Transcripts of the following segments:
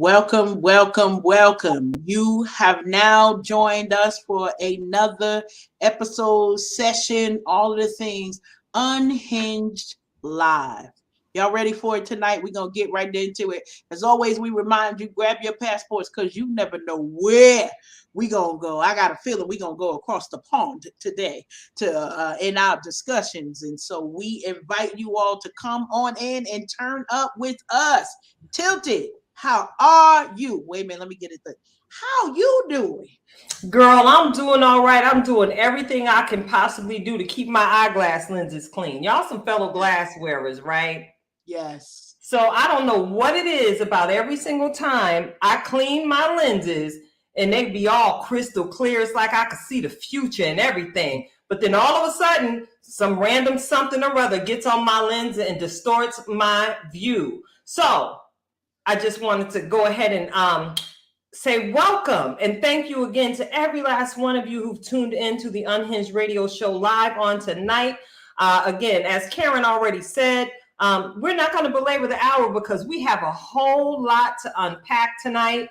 Welcome, welcome, welcome. You have now joined us for another episode, session, all of the things Unhinged Live. Y'all ready for it tonight? We're going to get right into it. As always, we remind you, grab your passports because you never know where we going to go. I got a feeling we're going to go across the pond today in our discussions. And so we invite you all to come on in and turn up with us. Tilted. How are you? Wait a minute, let me get it. How you doing? Girl, I'm doing all right. I'm doing everything I can possibly do to keep my eyeglass lenses clean. Y'all some fellow glass wearers, right? Yes. So I don't know what it is about every single time I clean my lenses and they be all crystal clear. It's like I could see the future and everything. But then all of a sudden, some random something or other gets on my lens and distorts my view. So I just wanted to go ahead and say welcome and thank you again to every last one of you who've tuned into the Unhinged Radio Show live on tonight. Again, as Karen already said, we're not going to belabor the hour because we have a whole lot to unpack tonight.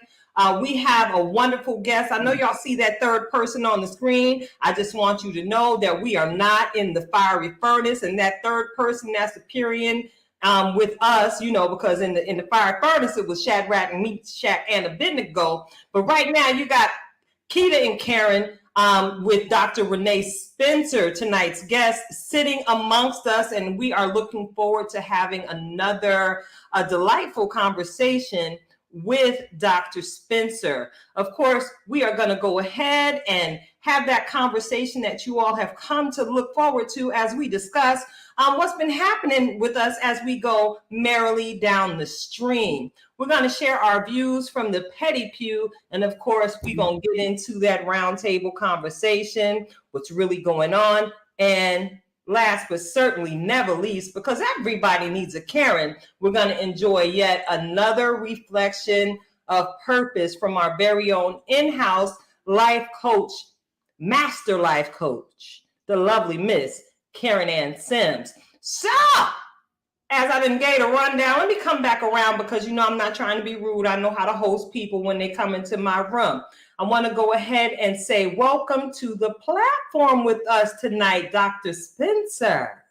We have a wonderful guest. I know y'all see that third person on the screen. I just want you to know that we are not in the fiery furnace, and that third person that's appearing with us, because in the fire furnace it was Shadrach, Meshach, and Abednego. But right now you got Keita and Karen with Dr. Renee Spencer, tonight's guest, sitting amongst us, and we are looking forward to having another delightful conversation with Dr. Spencer. Of course, we are going to go ahead and have that conversation that you all have come to look forward to as we discuss what's been happening with us as we go merrily down the stream. We're going to share our views from the petty pew. And of course, we're going to get into that roundtable conversation, what's really going on. And last but certainly never least, because everybody needs a Karen, we're going to enjoy yet another reflection of purpose from our very own in-house life coach, master life coach, the lovely Miss Karen Ann Sims. So, as I done gave a rundown, let me come back around because, I'm not trying to be rude. I know how to host people when they come into my room. I want to go ahead and say welcome to the platform with us tonight, Dr. Spencer.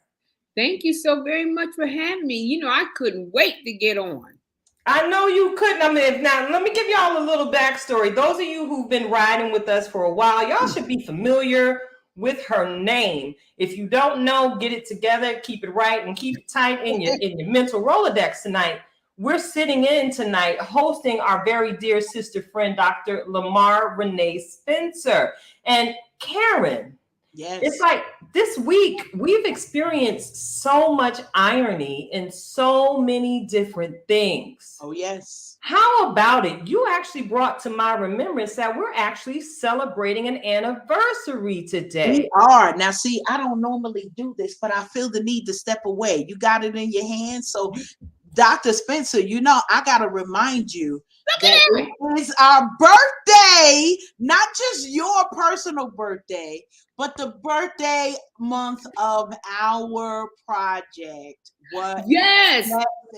Thank you so very much for having me. I couldn't wait to get on. I know you couldn't. Now, let me give y'all a little backstory. Those of you who've been riding with us for a while, y'all should be familiar with her name. If you don't know, get it together, keep it right, and keep it tight in your mental Rolodex tonight. We're sitting in tonight hosting our very dear sister friend, Dr. Lamar Renee Spencer. And Karen, yes, it's like this week we've experienced so much irony in so many different things. Oh, yes. How about it? You actually brought to my remembrance that we're actually celebrating an anniversary today. We are. Now, see, I don't normally do this, but I feel the need to step away. You got it in your hands. So, Dr. Spencer, I got to remind you that it is our birthday, not just your personal birthday, but the birthday month of our project. What? Yes.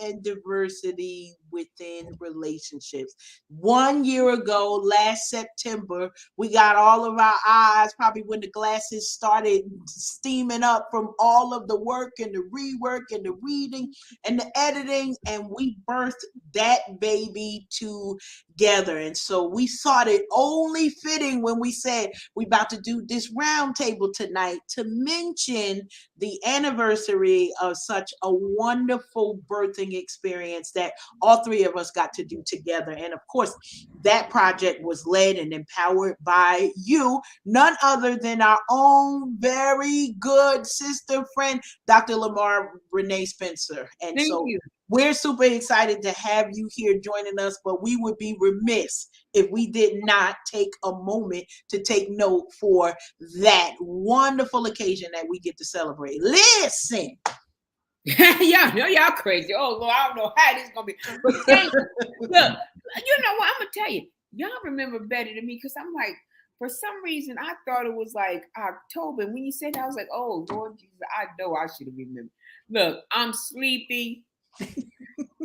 And diversity within relationships. 1 year ago, last September, we got all of our eyes, probably when the glasses started steaming up from all of the work and the rework and the reading and the editing, and we birthed that baby together. And so we thought it only fitting when we said we about to do this roundtable tonight to mention the anniversary of such a wonderful birthing experience that all three of us got to do together. And of course, that project was led and empowered by you, none other than our own very good sister friend, Dr. Lamar Renee Spencer. And Thank so you. We're super excited to have you here joining us, but we would be remiss if we did not take a moment to take note for that wonderful occasion that we get to celebrate. Listen. Yeah, no, y'all crazy. Oh, Lord, I don't know how this is going to be. But thank you. Look, you know what? I'm going to tell you. Y'all remember better than me because I'm like, for some reason, I thought it was like October. And when you said that, I was like, oh, Lord Jesus, I know I should have remembered. Look, I'm sleepy.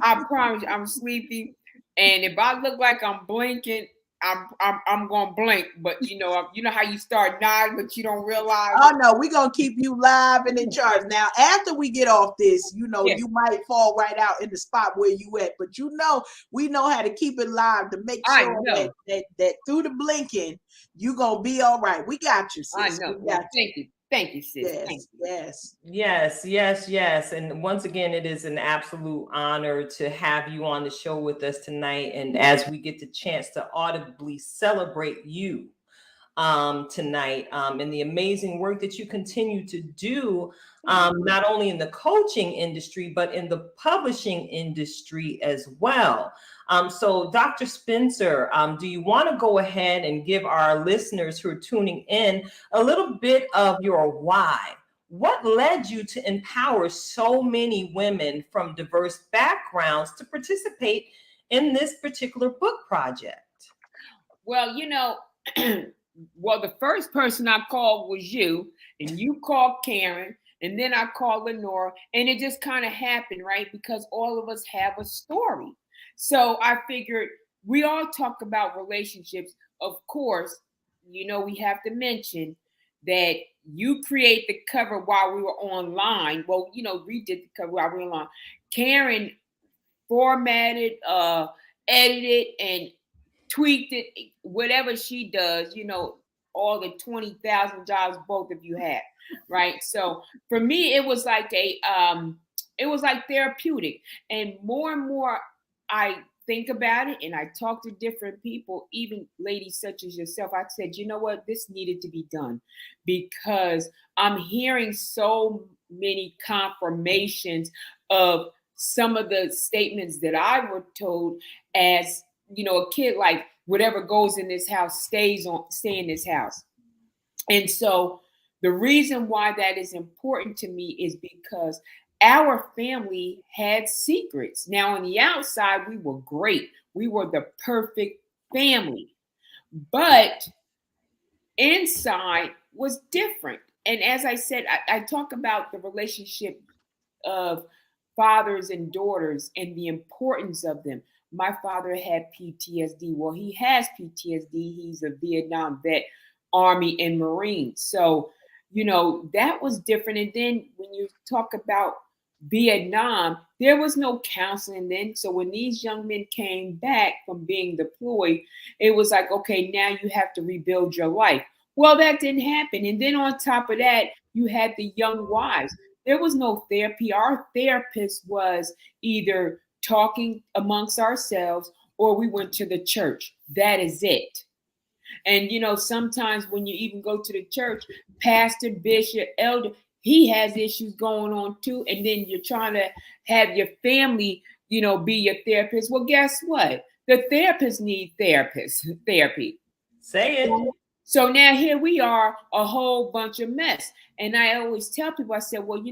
I promise you, I'm sleepy. And if I look like I'm blinking, I'm gonna blink. But you know how you start nodding, but you don't realize. Oh no, we're gonna keep you live and in charge. Now, after we get off this, Yeah. you might fall right out in the spot where you at, but we know how to keep it live to make I sure know. that through the blinking, you gonna be all right. We got you, I sis. We know. got Well, thank you, sis. you. Thank Yes, you. yes. Yes, yes, yes. And once again, it is an absolute honor to have you on the show with us tonight. And as we get the chance to audibly celebrate you tonight, and the amazing work that you continue to do, not only in the coaching industry, but in the publishing industry as well. So, Dr. Spencer, do you want to go ahead and give our listeners who are tuning in a little bit of your why? What led you to empower so many women from diverse backgrounds to participate in this particular book project? Well, well, the first person I called was you, and you called Karen, and then I called Lenora, and it just kind of happened, right? Because all of us have a story. So I figured we all talk about relationships. Of course, we have to mention that you create the cover while we were online. Well, redid the cover while we were online. Karen formatted, edited, and tweaked it, whatever she does, all the 20,000 jobs both of you have, right? So for me, it was like it was like therapeutic. And more I think about it and I talk to different people, even ladies such as yourself. I said, you know what, this needed to be done because I'm hearing so many confirmations of some of the statements that I were told as a kid, like whatever goes in this house stay in this house. And so the reason why that is important to me is because our family had secrets. Now on the outside, we were great. We were the perfect family. But inside was different. And as I said, I talk about the relationship of fathers and daughters and the importance of them. My father had PTSD. Well, he has PTSD. He's a Vietnam vet, Army and Marine. So, that was different. And then when you talk about Vietnam, there was no counseling then. So when these young men came back from being deployed, it was like, okay, now you have to rebuild your life. Well, that didn't happen. And then on top of that, you had the young wives. There was no therapy. Our therapist was either talking amongst ourselves or we went to the church. That is it. And sometimes when you even go to the church, pastor, bishop, elder, he has issues going on too. And then you're trying to have your family, be your therapist. Well, guess what? The therapist need therapy. Say it. So now here we are, a whole bunch of mess. And I always tell people, I said, well,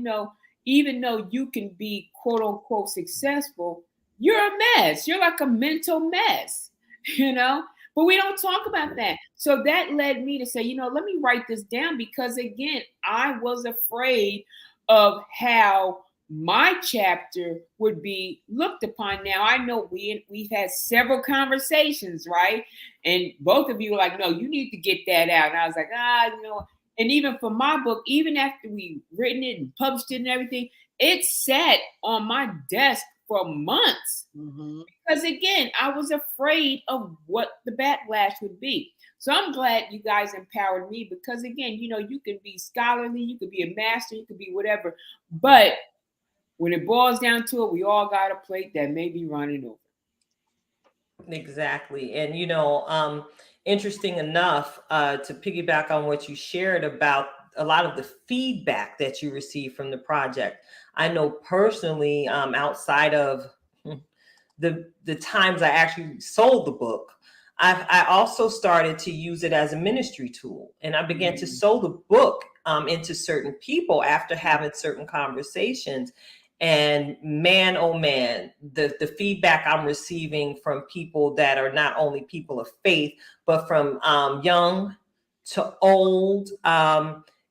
even though you can be quote unquote successful, you're a mess. You're like a mental mess, but we don't talk about that. So that led me to say, let me write this down because again, I was afraid of how my chapter would be looked upon. Now I know we've had several conversations, right? And both of you were like, no, you need to get that out. And I was like, and even for my book, even after we written it and published it and everything, it sat on my desk for months. Mm-hmm. Because again, I was afraid of what the backlash would be. So I'm glad you guys empowered me because again, you can be scholarly, you could be a master, you could be whatever. But when it boils down to it, we all got a plate that may be running over. Exactly. And, interesting enough, to piggyback on what you shared about a lot of the feedback that you received from the project. I know personally, outside of the times I actually sold the book, I also started to use it as a ministry tool. And I began to sow the book into certain people after having certain conversations. And man, oh man, the feedback I'm receiving from people that are not only people of faith, but from young to old,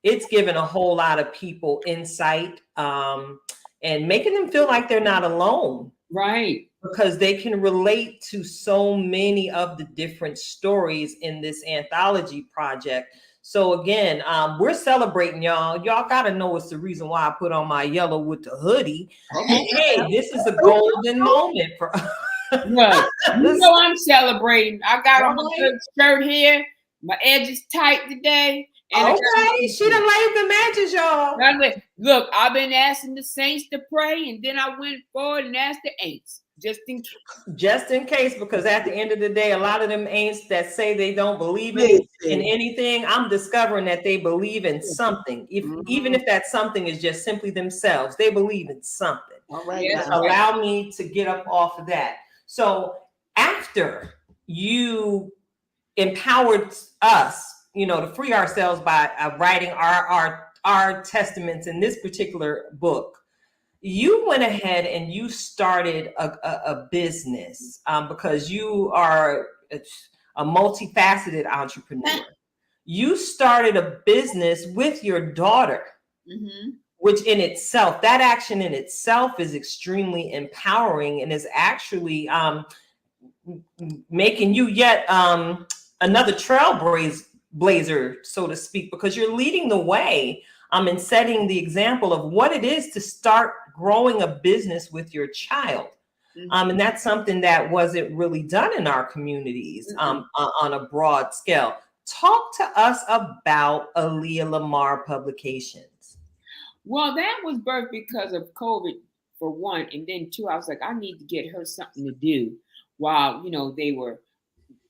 it's given a whole lot of people insight and making them feel like they're not alone. Right. because they can relate to so many of the different stories in this anthology project. So again, we're celebrating y'all. Y'all got to know it's the reason why I put on my yellow with the hoodie. Okay. Hey, this is a golden moment for us. Look, you know I'm celebrating. I got on a Right. good shirt here. My edge is tight today. And Okay, she done laid the matches, y'all. Look, I've been asking the saints to pray, and then I went forward and asked the ain'ts, just in case. Just in case, because at the end of the day, a lot of them ain'ts that say they don't believe in anything, I'm discovering that they believe in something. Even if that something is just simply themselves, they believe in something. All right. Yes, Allow me to get up off of that. So after you empowered us, to free ourselves by writing our testaments in this particular book, you went ahead and you started a business because you are a multifaceted entrepreneur. You started a business with your daughter, which in itself, that action in itself is extremely empowering and is actually making you yet another trailblazer, so to speak, because you're leading the way and setting the example of what it is to start growing a business with your child. And that's something that wasn't really done in our communities on a broad scale. Talk to us about Aaliyah Lamar Publications. Well, that was birthed because of COVID, for one, and then two, I was like, I need to get her something to do while they were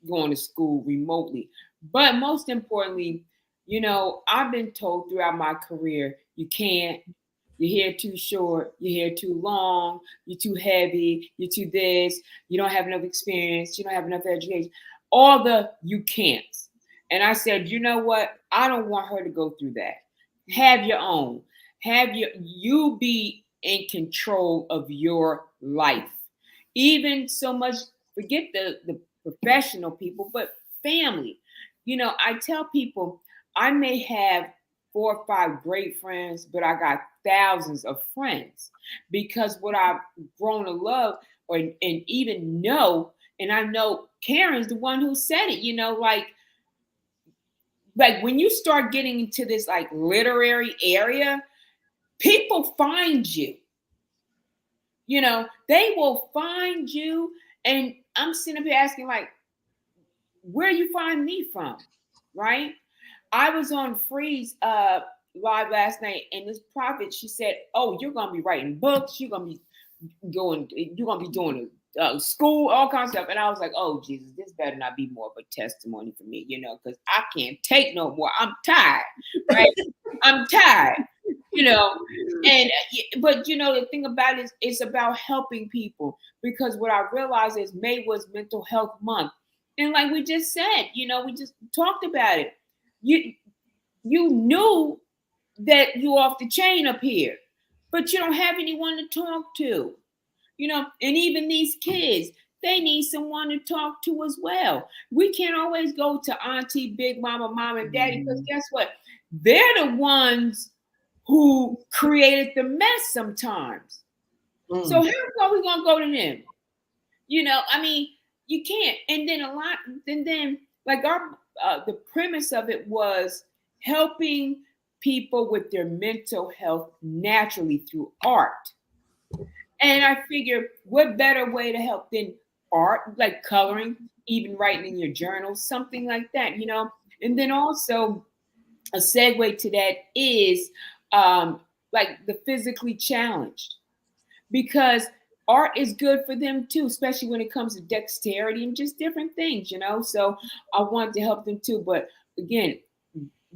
going to school remotely. But most importantly, I've been told throughout my career, you can't, your hair too short, your hair too long, you're too heavy, you're too this, you don't have enough experience, you don't have enough education, all the you can't. And I said, you know what? I don't want her to go through that. Have your own. You be in control of your life. Even so much, forget the professional people, but family. I tell people I may have 4 or 5 great friends, but I got thousands of friends because what I've grown to love and even know, and I know Karen's the one who said it, like when you start getting into this like literary area, people find you. They will find you. And I'm sitting up here asking, like, where you find me from, right? I was on Freeze live last night, and this prophet, she said, oh, you're going to be writing books. You're going to be doing school, all kinds of stuff. And I was like, oh, Jesus, this better not be more of a testimony for me, because I can't take no more. I'm tired, right? I'm tired. But the thing about it is it's about helping people, because what I realized is May was Mental Health Month. And like we just said, we just talked about it. You knew that you off the chain up here, but you don't have anyone to talk to, and even these kids, they need someone to talk to as well. We can't always go to auntie, big mama, mom, and daddy, because guess what? They're the ones who created the mess sometimes. So how are we gonna go to them? You can't. And then like our the premise of it was helping people with their mental health naturally through art. And I figured, what better way to help than art, like coloring, even writing in your journal, something like that, And then also a segue to that is like the physically challenged, because art is good for them too, especially when it comes to dexterity and just different things, So I wanted to help them too. But again,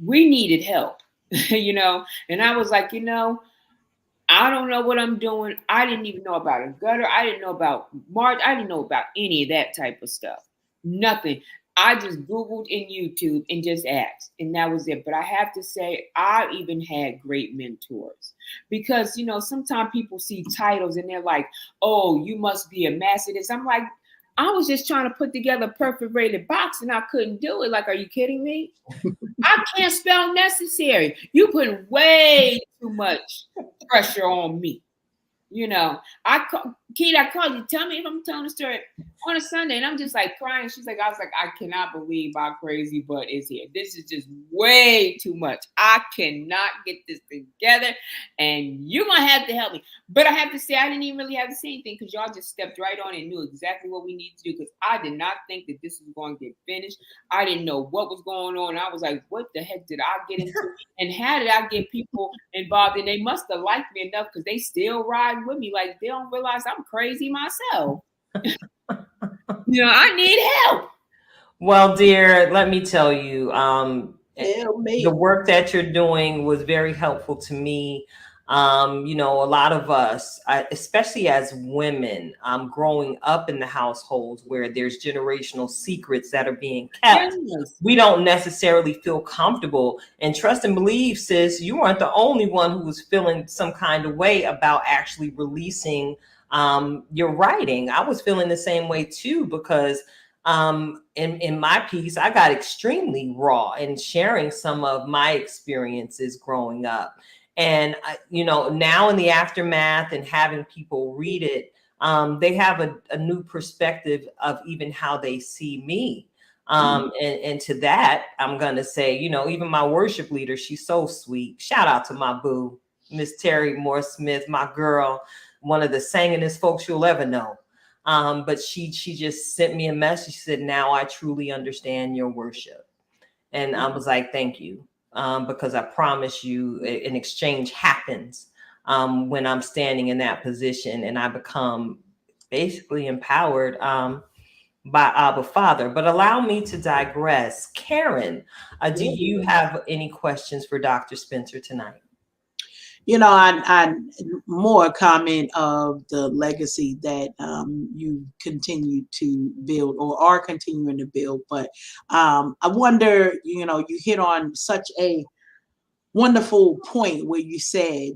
we needed help, And I was like, I don't know what I'm doing. I didn't even know about a gutter. I didn't know about March. I didn't know about any of that type of stuff. Nothing. I just Googled in YouTube and just asked, and that was it. But I have to say, I even had great mentors, because, sometimes people see titles and they're like, oh, you must be a master this. I'm like, I was just trying to put together a perforated box and I couldn't do it. Like, are you kidding me? I can't spell necessary. You put way too much pressure on me. Keith, I called you. Tell me if I'm telling the story on a Sunday. And I'm just like crying. She's like, I was like, I cannot believe my crazy butt is here. This is just way too much. I cannot get this together. And you're going to have to help me. But I have to say, I didn't even really have to say anything because y'all just stepped right on and knew exactly what we need to do. Because I did not think that this was going to get finished. I didn't know what was going on. I was like, what the heck did I get into? And how did I get people involved? And they must have liked me enough because they still ride with me. Like, they don't realize I'm crazy myself. I need help. Well, dear, let me tell you, the work that you're doing was very helpful to me. A lot of us, especially as women, growing up in the households where there's generational secrets that are being kept, yes. We don't necessarily feel comfortable. And trust and believe, sis, you weren't the only one who was feeling some kind of way about actually releasing your writing. I was feeling the same way too, because in my piece, I got extremely raw in sharing some of my experiences growing up. And, now in the aftermath and having people read it, they have a new perspective of even how they see me. And to that, I'm going to say, even my worship leader, she's so sweet. Shout out to my boo, Miss Terry Moore Smith, my girl, one of the singingest folks you'll ever know. But she just sent me a message. She said, now I truly understand your worship. And I was like, thank you. Because I promise you an exchange happens when I'm standing in that position and I become basically empowered by Abba Father. But allow me to digress. Karen, do you have any questions for Dr. Spencer tonight? I more comment of the legacy that you continue to build or are continuing to build. But I wonder, you hit on such a wonderful point where you said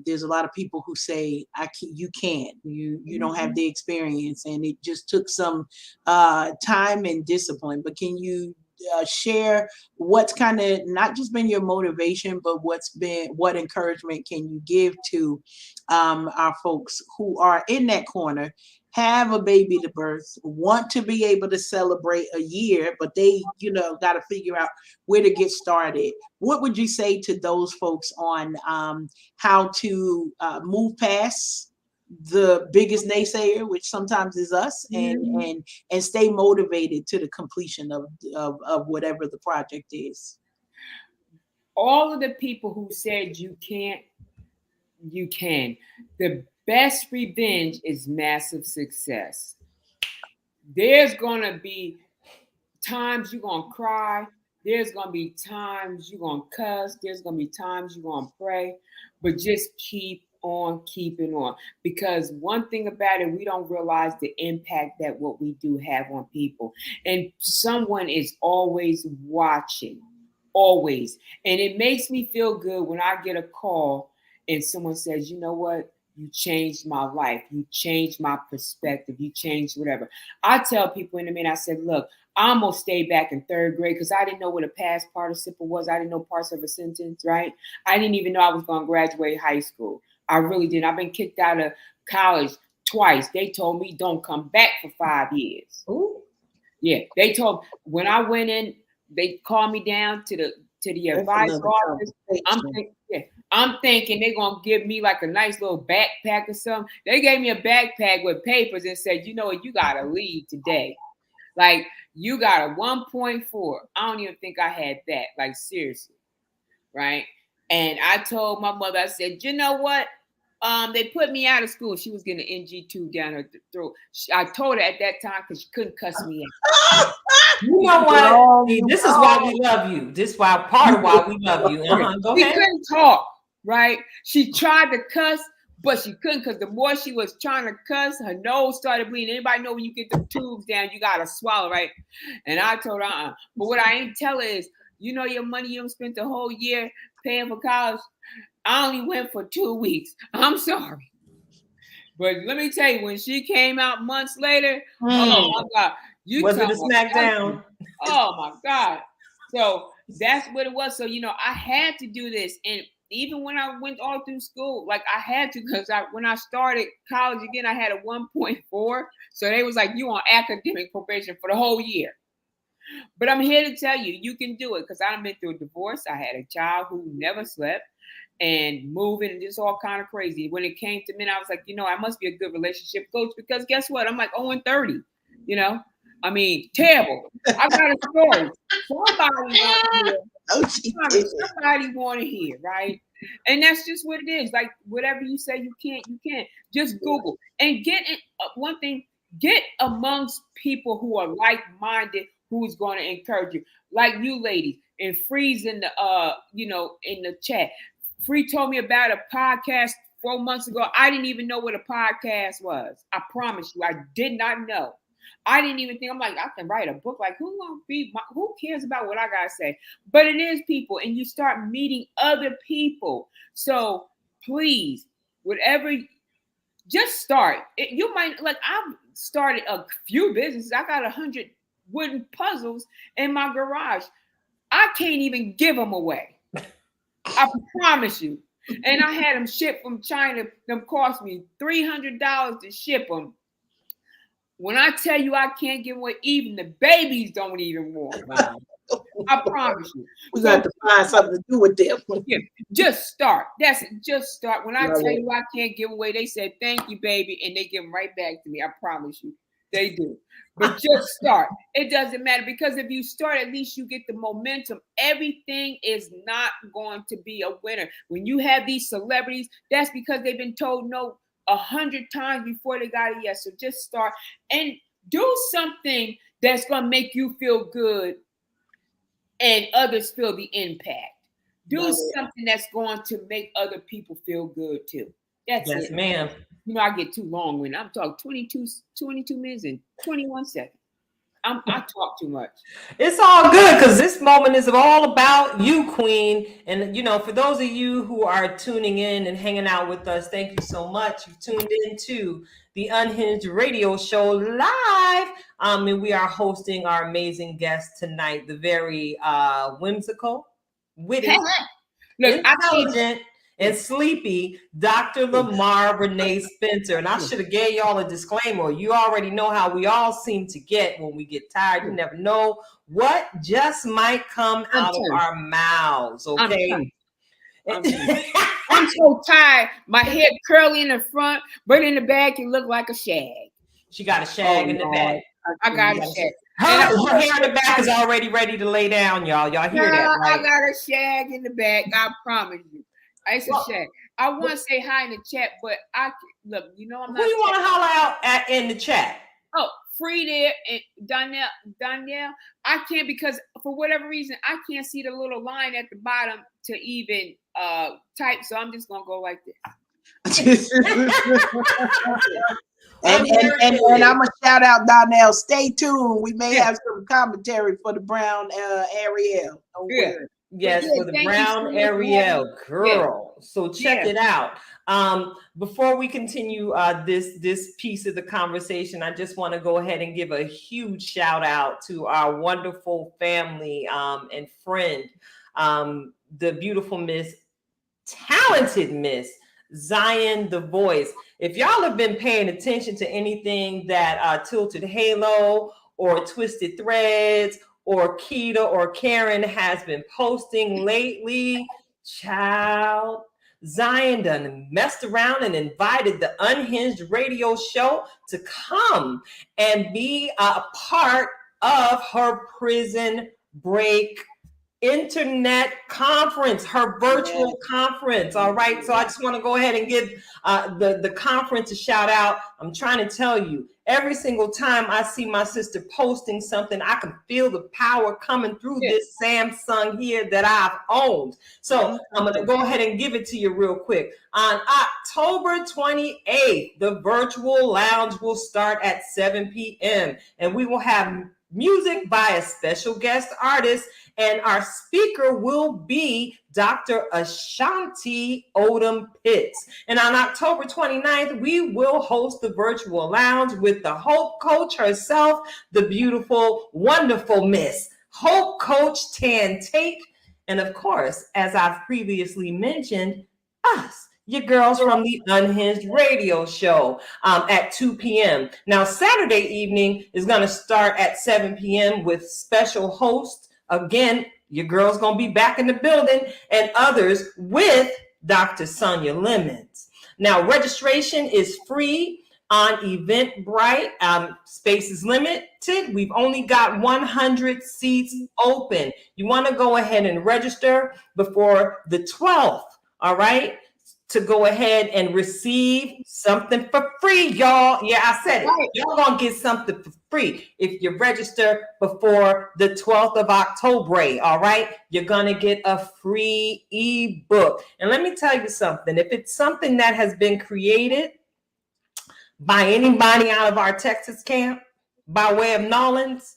there's a lot of people who say you can't, you don't have the experience, and it just took some time and discipline. But can you share what's kind of not just been your motivation, but what encouragement can you give to our folks who are in that corner, have a baby to birth, want to be able to celebrate a year, but they got to figure out where to get started? What would you say to those folks on how to move past the biggest naysayer, which sometimes is us, and stay motivated to the completion of whatever the project is? All of the people who said you can't, you can. The best revenge is massive success. There's gonna be times you're gonna cry. There's gonna be times you're gonna cuss. There's gonna be times you're gonna pray, but just keep on keeping on, because one thing about it, we don't realize the impact that what we do have on people, and someone is always watching, always. And it makes me feel good when I get a call and someone says, you know what, you changed my life, you changed my perspective, you changed whatever. I tell people in a minute, I said, look, I almost stayed back in third grade because I didn't know what a past participle was. I didn't know parts of a sentence, right? I didn't even know I was going to graduate high school. I really didn't. I've been kicked out of college twice. They told me don't come back for 5 years. Ooh. Yeah, they told, when I went in, they called me down to the advice office. I'm thinking they're gonna give me like a nice little backpack or something. They gave me a backpack with papers and said, you know what, you gotta leave today. Like, you got a 1.4. I don't even think I had that. Like, seriously, right? And I told my mother, I said, you know what? They put me out of school. She was getting an NG2 down her throat. I told her at that time because she couldn't cuss me out. You know what? This is why we love you. This is why part of why we love you. Go she ahead. Couldn't talk, right? She tried to cuss, but she couldn't, because the more she was trying to cuss, her nose started bleeding. Anybody know when you get the tubes down, you gotta swallow, right? And I told her, But what I ain't tell her is, your money you spent the whole year paying for college, I only went for 2 weeks. I'm sorry. But let me tell you, when she came out months later, oh my God. Was it a smackdown? Oh my God. So that's what it was. So, I had to do this. And even when I went all through school, like I had to, because when I started college again, I had a 1.4. So they was like, you on academic probation for the whole year. But I'm here to tell you, you can do it, because I've been through a divorce. I had a child who never slept and moving and just all kind of crazy. When it came to men, I was like, I must be a good relationship coach, because guess what? I'm like 0-30, I mean, terrible. I got a story. Somebody want to hear. Somebody want to hear, right? And that's just what it is. Like, whatever you say you can't. Just Google and get it. One thing, get amongst people who are like-minded, who's going to encourage you, like you ladies. And Freeze in the in the chat. Free told me about a podcast 4 months ago. I didn't even know what a podcast was. I promise you, I did not know. I didn't even think, I'm like, I can write a book. Like, who cares about what I gotta say? But it is people, and you start meeting other people. So please, whatever, just start. You might, like, I've started a few businesses. I got 100 wooden puzzles in my garage. I can't even give them away. I promise you. And I had them shipped from China. Them cost me $300 to ship them. When I tell you I can't give away, even the babies don't even want them. I promise you. We got to find something to do with them. Yeah, just start. That's it. Just start. When I tell you I can't give away, they said, thank you, baby. And they give them right back to me. I promise you. They do. But just start. It doesn't matter, because if you start, at least you get the momentum. Everything is not going to be a winner. When you have these celebrities, that's because they've been told no 100 times before they got a yes. So just start and do something that's going to make you feel good and others feel the impact. Do something that's going to make other people feel good too. That's it. Yes, ma'am. I get too long when I'm talking 22 minutes and 21 seconds. I talk too much. It's all good, because this moment is all about you, Queen. And, for those of you who are tuning in and hanging out with us, thank you so much. You've tuned in to the Unhinged radio show live. And we are hosting our amazing guest tonight, the very whimsical, witty, intelligent, and sleepy Dr. Lamar Renee Spencer. And I should have gave y'all a disclaimer. You already know how we all seem to get when we get tired. You never know what just might come out of our mouths, okay? I'm so tired. My hair curly in the front, but in the back it look like a shag. She got a shag in the back. I got a shag. Her hair in the back is already ready to lay down, y'all. Y'all hear that, right? I got a shag in the back. I promise you. It's a shag. I want to say hi in the chat, but I'm not. Who you want to holler out at in the chat? Oh, Free there and Danielle. I can't, because for whatever reason I can't see the little line at the bottom to even type. So I'm just gonna go like this. And I'm gonna shout out Donnell. Stay tuned. We may have some commentary for the Brown Ariel. Yes, for the Brown Ariel girl. So check it out. Before we continue this piece of the conversation, I just want to go ahead and give a huge shout out to our wonderful family and friend, the beautiful talented Miss Zion the Voice. If y'all have been paying attention to anything that Tilted Halo or Twisted Threads or Keita or Karen has been posting lately, child, Zion done messed around and invited the Unhinged radio show to come and be a part of her prison break internet conference, her virtual conference. All right. So I just want to go ahead and give the conference a shout out. I'm trying to tell you, every single time I see my sister posting something, I can feel the power coming through this Samsung here that I've owned. So I'm going to go ahead and give it to you real quick. On October 28th, the virtual lounge will start at 7 p.m. and we will have music by a special guest artist, and our speaker will be Dr. Ashanti Odom Pitts. And on October 29th, we will host the virtual lounge with the Hope Coach herself, the beautiful, wonderful Miss Hope Coach Tan Tate. And of course, as I've previously mentioned, us, your girls from the Unhinged radio show at 2 p.m. Now, Saturday evening is going to start at 7 p.m. with special hosts. Again, your girl's going to be back in the building, and others with Dr. Sonia Lemons. Now, registration is free on Eventbrite. Space is limited. We've only got 100 seats open. You want to go ahead and register before the 12th, all right? To go ahead and receive something for free, y'all. Yeah, I said it. Right. Y'all gonna get something for free if you register before the 12th of October, all right? You're gonna get a free ebook. And let me tell you something. If it's something that has been created by anybody out of our Texas camp, by way of Nolans,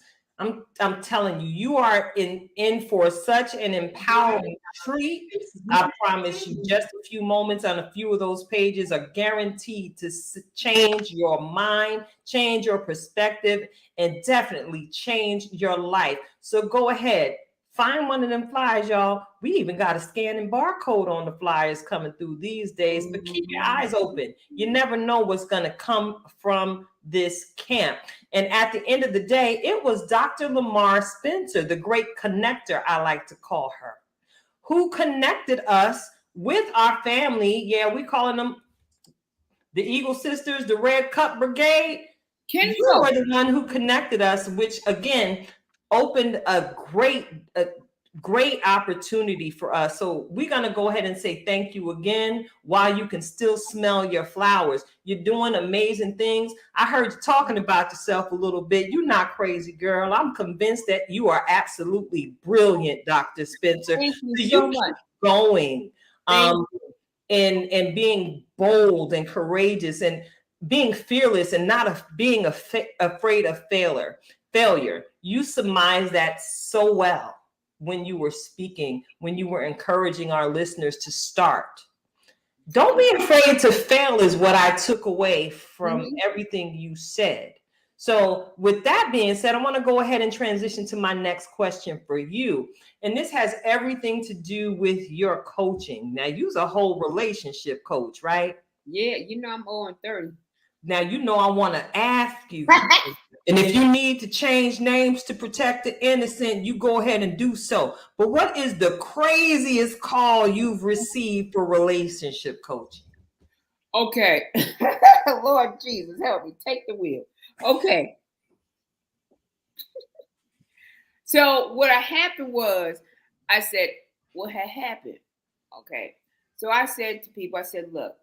I'm telling you, you are in for such an empowering treat. I promise you, just a few moments on a few of those pages are guaranteed to change your mind, change your perspective, and definitely change your life. So go ahead, find one of them flyers, y'all. We even got a scanning barcode on the flyers coming through these days, but keep your eyes open. You never know what's going to come from this camp. And at the end of the day, it was Dr. Renee Spencer, the great connector, I like to call her, who connected us with our family. Yeah, we calling them the Eagle Sisters, the Red Cup Brigade. You were the one who connected us, which again opened a great opportunity for us. So we're going to go ahead and say thank you again while you can still smell your flowers. You're doing amazing things. I heard you talking about yourself a little bit. You're not crazy, girl. I'm convinced that you are absolutely brilliant, Dr. Spencer. Thank you so much. Keep going and being bold and courageous and being fearless and not being afraid of failure. You surmised that so well when you were speaking, when you were encouraging our listeners to start. Don't be afraid to fail is what I took away from everything you said. So with that being said, I want to go ahead and transition to my next question for you. And this has everything to do with your coaching. Now, you're a whole relationship coach, right? Yeah, you know I'm 0-30. Now, you know I want to ask you, and if you need to change names to protect the innocent, you go ahead and do so. But what is the craziest call you've received for relationship coaching? Okay. Lord Jesus, help me. Take the wheel. Okay. So what happened was, I said, what had happened? Okay. So I said to people, I said, look,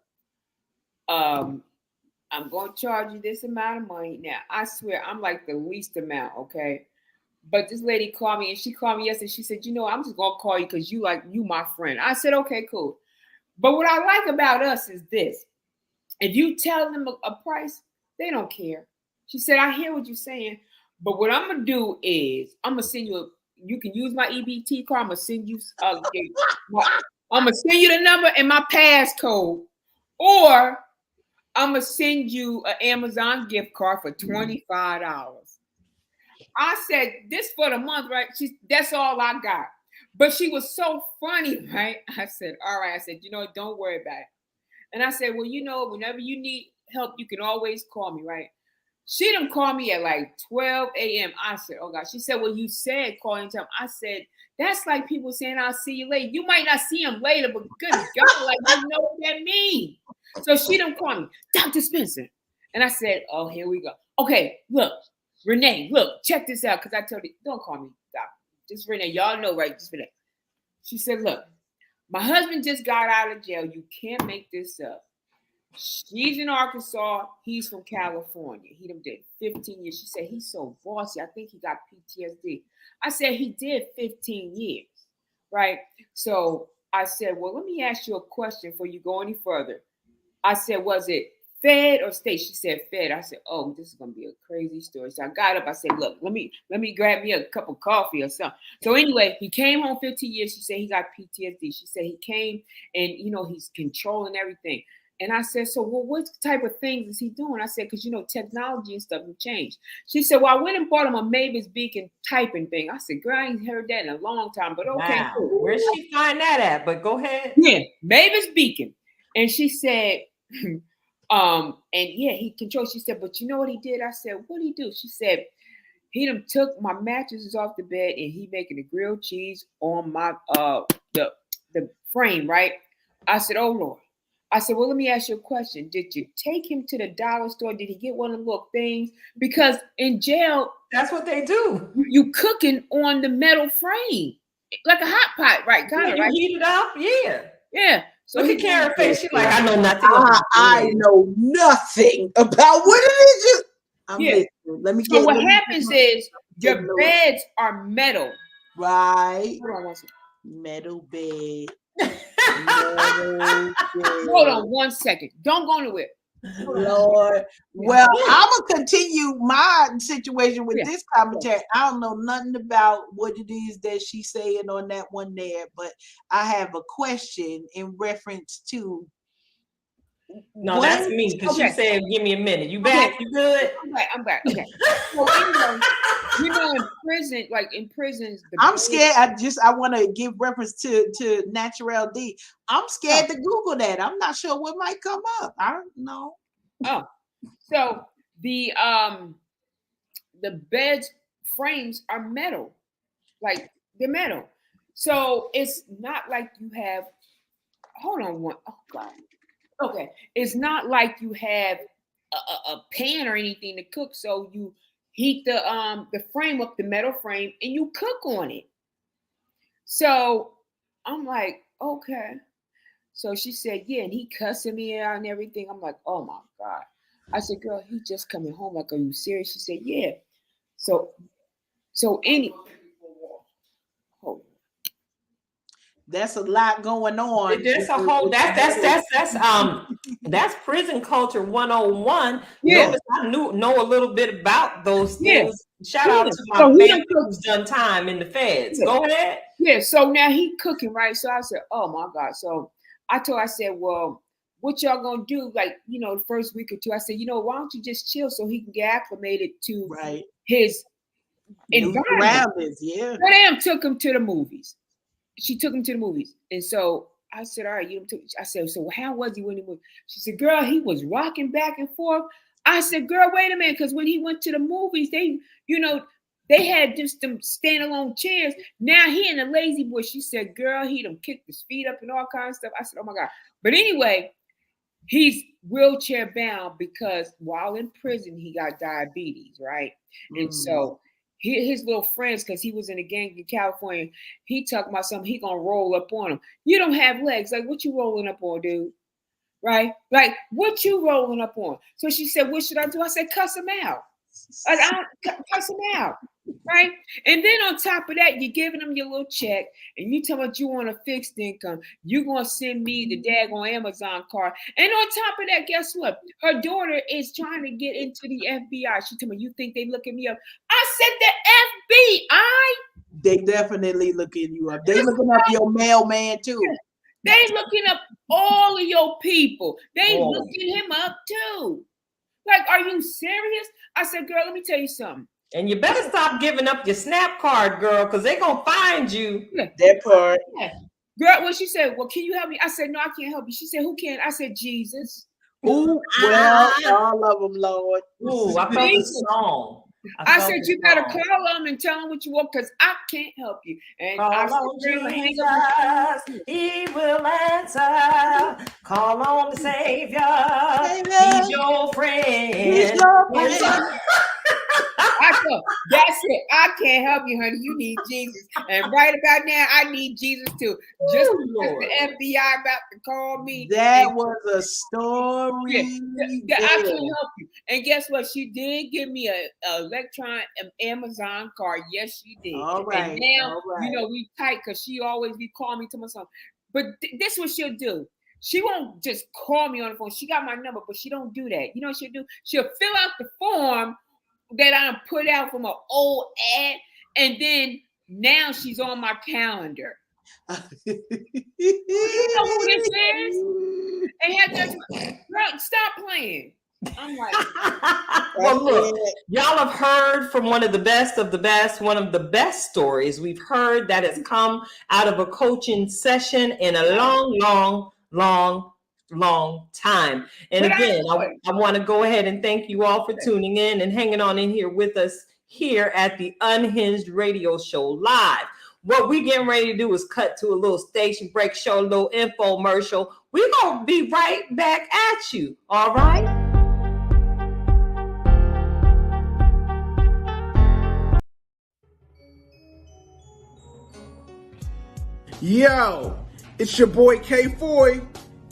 I'm going to charge you this amount of money. Now, I swear, I'm like the least amount, okay? But this lady called me, and she called me yesterday. She said, you know, I'm just going to call you because you my friend. I said, okay, cool. But what I like about us is this. If you tell them a price, they don't care. She said, I hear what you're saying. But what I'm going to do is I'm going to send you you can use my EBT card. I'm going to send you I'm going to send you the number and my passcode. Or I'm going to send you an Amazon gift card for $25. I said, this for the month, right? That's all I got. But she was so funny, right? I said, all right. I said, you know, don't worry about it. And I said, well, you know, whenever you need help, you can always call me, right? She didn't call me at like 12 a.m. I said, oh, God. She said, well, you said call anytime. I said, that's like people saying, I'll see you later. You might not see him later, but good God, like, you know what that means. So she didn't call me, Dr. Spencer. And I said, oh, here we go. Okay, look, Renee, look, check this out. Because I told you, don't call me Doctor. Just Renee. Y'all know, right? Just Renee. She said, look, my husband just got out of jail. You can't make this up. She's in Arkansas. He's from California. He done did 15 years. She said, he's so bossy. I think he got PTSD. I said, he did 15 years, right? So I said, well, let me ask you a question before you go any further. I said, was it Fed or state? She said, Fed. I said, oh, this is going to be a crazy story. So I got up. I said, look, let me grab me a cup of coffee or something. So anyway, he came home 15 years. She said he got PTSD. She said he came and, you know, he's controlling everything. And I said, so well, what type of things is he doing? I said, because you know, technology and stuff have changed. She said, well, I went and bought him a Mavis Beacon typing thing. I said, girl, I ain't heard that in a long time, but okay. Wow. Cool. Where'd she find that at? But go ahead. Yeah, Mavis Beacon. And she said, and yeah, he controls. She said, but you know what he did? I said, what'd he do? She said, he done took my mattresses off the bed and he making the grilled cheese on my the frame, right? I said, oh Lord. I said, well, let me ask you a question. Did you take him to the dollar store? Did he get one of the little things? Because in jail, that's what they do. You cooking on the metal frame, like a hot pot, right? Kind of, you right? Heat it up, yeah. Yeah. So look at Karen's face. She's like, I know nothing. I know nothing about what it is. I'm listening. Let me So what happens is your beds are metal. Right. Hold on one second. Metal bed. Hold on 1 second. Don't go anywhere. Lord. Well, I'm gonna continue my situation with this commentary. I don't know nothing about what it is that she's saying on that one there, but I have a question in reference to. No, that's me because she said, "Give me a minute." You back? You good? I'm back. Okay. So anyway, you know, in prisons, I'm scared. I want to give reference to Natural D. I'm scared to Google that. I'm not sure what might come up. I don't know. Oh, so the beds frames are metal, like they're metal. So it's not like you have. Hold on one. Oh God. Okay, it's not like you have a pan or anything to cook. So you heat the frame up, the metal frame, and you cook on it. So I'm like, okay. So she said, yeah, and he cussing me out and everything. I'm like, oh my God. I said, girl, he just coming home. Like, are you serious? She said, yeah. So that's a lot going on. There's a whole that's prison culture 101. Yeah. Notice I know a little bit about those things. Shout out to my family who's done time in the feds. Go ahead. Yeah, so now he cooking, right? So I said, oh my God. So I said, well, what y'all gonna do? Like, you know, the first week or two, I said, you know, why don't you just chill so he can get acclimated to his environment? Yeah. Madame took him to the movies. She took him to the movies. And so I said, all right, I said, so how was he when he moved? She said, girl, he was rocking back and forth. I said, girl, wait a minute, because when he went to the movies, they had just them standalone chairs. Now he in a lazy boy. She said, girl, he done kicked his feet up and all kinds of stuff. I said, oh my God. But anyway, he's wheelchair bound because while in prison, he got diabetes, right? And so his little friends, because he was in a gang in California, he talking about something, he gonna roll up on him. You don't have legs. Like, what you rolling up on, dude? Right? Like, what you rolling up on? So she said, what should I do? I said, cuss him out. Like, I don't cuss him out. Right? And then on top of that, you're giving them your little check and you tell me you want a fixed income. You're going to send me the daggone Amazon card. And on top of that, guess what? Her daughter is trying to get into the FBI. She told me, you think they looking me up? I said, the FBI? They definitely looking you up. They looking up your mailman too. They looking up all of your people. They looking him up too. Like, are you serious? I said, girl, let me tell you something. And you better stop giving up your SNAP card, girl, because they're going to find you. That part. Yeah. Girl, well, she said, well, can you help me? I said, no, I can't help you. She said, who can? I said, Jesus. Ooh, well, all of them, Lord. Ooh, I felt the song. I said, you better call them and tell them what you want because I can't help you. And call I said, on Jesus, he will answer. Call on the Savior. He's your friend. He's your friend. I said, that's it. I can't help you, honey. You need Jesus. And right about now, I need Jesus too. Just because the FBI about to call me. That was a story. Yeah, I can't help you. And guess what? She did give me a electronic Amazon card. Yes, she did. All right. And now, you know, we tight because she always be calling me to myself. But this is what she'll do. She won't just call me on the phone. She got my number, but she don't do that. You know what she'll do? She'll fill out the form that I put out from an old ad, and then now she's on my calendar. You know who this is? They had that. Girl, stop playing. I'm like, well, look, y'all have heard from one of the best, one of the best stories we've heard that has come out of a coaching session in a long time. And again, I want to go ahead and thank you all for tuning in and hanging on in here with us here at the Unhinged Radio Show Live. What we getting ready to do is cut to a little station break, show a little infomercial. We're going to be right back at you. All right? Yo, it's your boy K-Foy.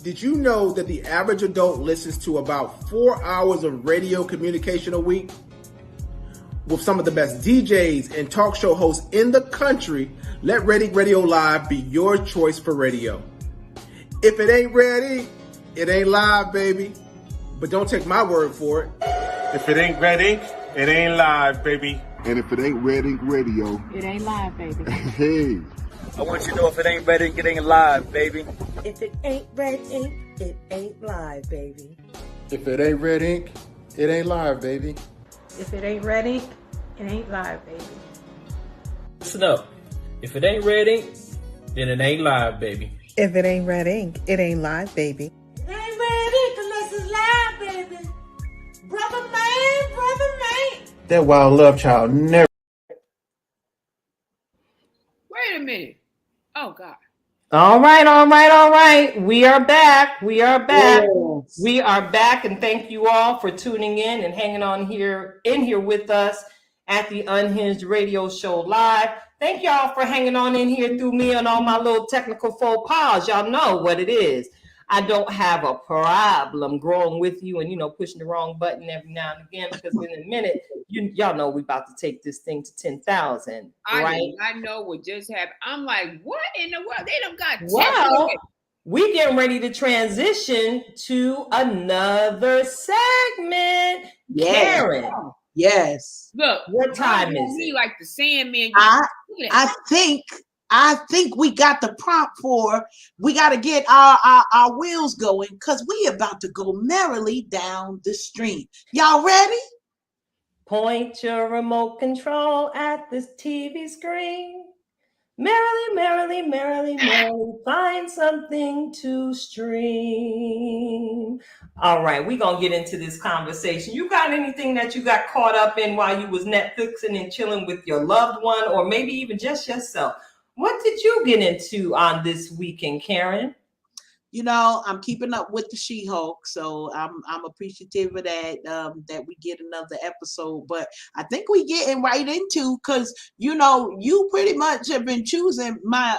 Did you know that the average adult listens to about 4 hours of radio communication a week? With some of the best DJs and talk show hosts in the country, let Red Ink Radio Live be your choice for radio. If it ain't Red Ink, it ain't live, baby. But don't take my word for it. If it ain't Red Ink, it ain't live, baby. And if it ain't Red Ink Radio, it ain't live, baby. Hey. I want you to know if it ain't Red Ink, it ain't live, baby. If it ain't Red Ink, it ain't live, baby. If it ain't Red Ink, it ain't live, baby. If it ain't Red Ink, it ain't live, baby. Listen up. If it ain't Red Ink, then it ain't live, baby. If it ain't Red Ink, it ain't live, baby. It ain't Red Ink unless it's live, baby. Brother man. That wild love child never. Wait a minute. Oh, God. All right. We are back. Yes. We are back, and thank you all for tuning in and hanging on in here with us at the Unhinged Radio Show Live. Thank y'all for hanging on in here through me and all my little technical faux pas. Y'all know what it is. I don't have a problem growing with you and, pushing the wrong button every now and again, because in a minute, y'all know we about to take this thing to 10,000, right? I know what just happened. I'm like, what in the world? They done got well, we getting ready to transition to another segment. Yes. Karen. Yes. Look, what time is it? Like the Sandman. I think we got the prompt for. We got to get our wheels going because we about to go merrily down the street. Y'all ready? Point your remote control at this TV screen. Merrily, find something to stream. All right, we're going to get into this conversation. You got anything that you got caught up in while you was Netflixing and chilling with your loved one, or maybe even just yourself? What did you get into on this weekend, Karen? I'm keeping up with the She-Hulk, so I'm appreciative of that, that we get another episode. But I think we getting right into, because you pretty much have been choosing my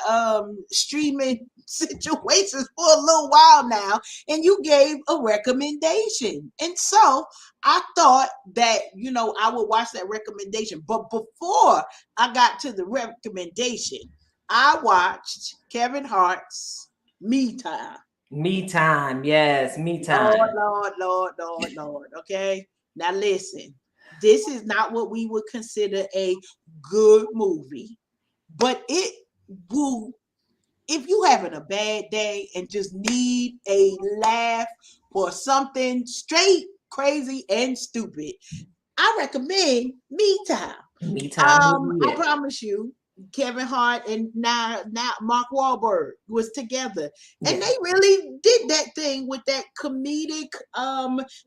streaming situations for a little while now, and you gave a recommendation, and so I thought that I would watch that recommendation. But before I got to the recommendation, I watched Kevin Hart's Me Time. Me Time, yes, Me Time. Lord. Okay, now listen. This is not what we would consider a good movie, but it will. If you having a bad day and just need a laugh or something straight crazy and stupid, I recommend Me Time. Me Time. I promise you, Kevin Hart and now Mark Wahlberg was together, and they really did that thing with that comedic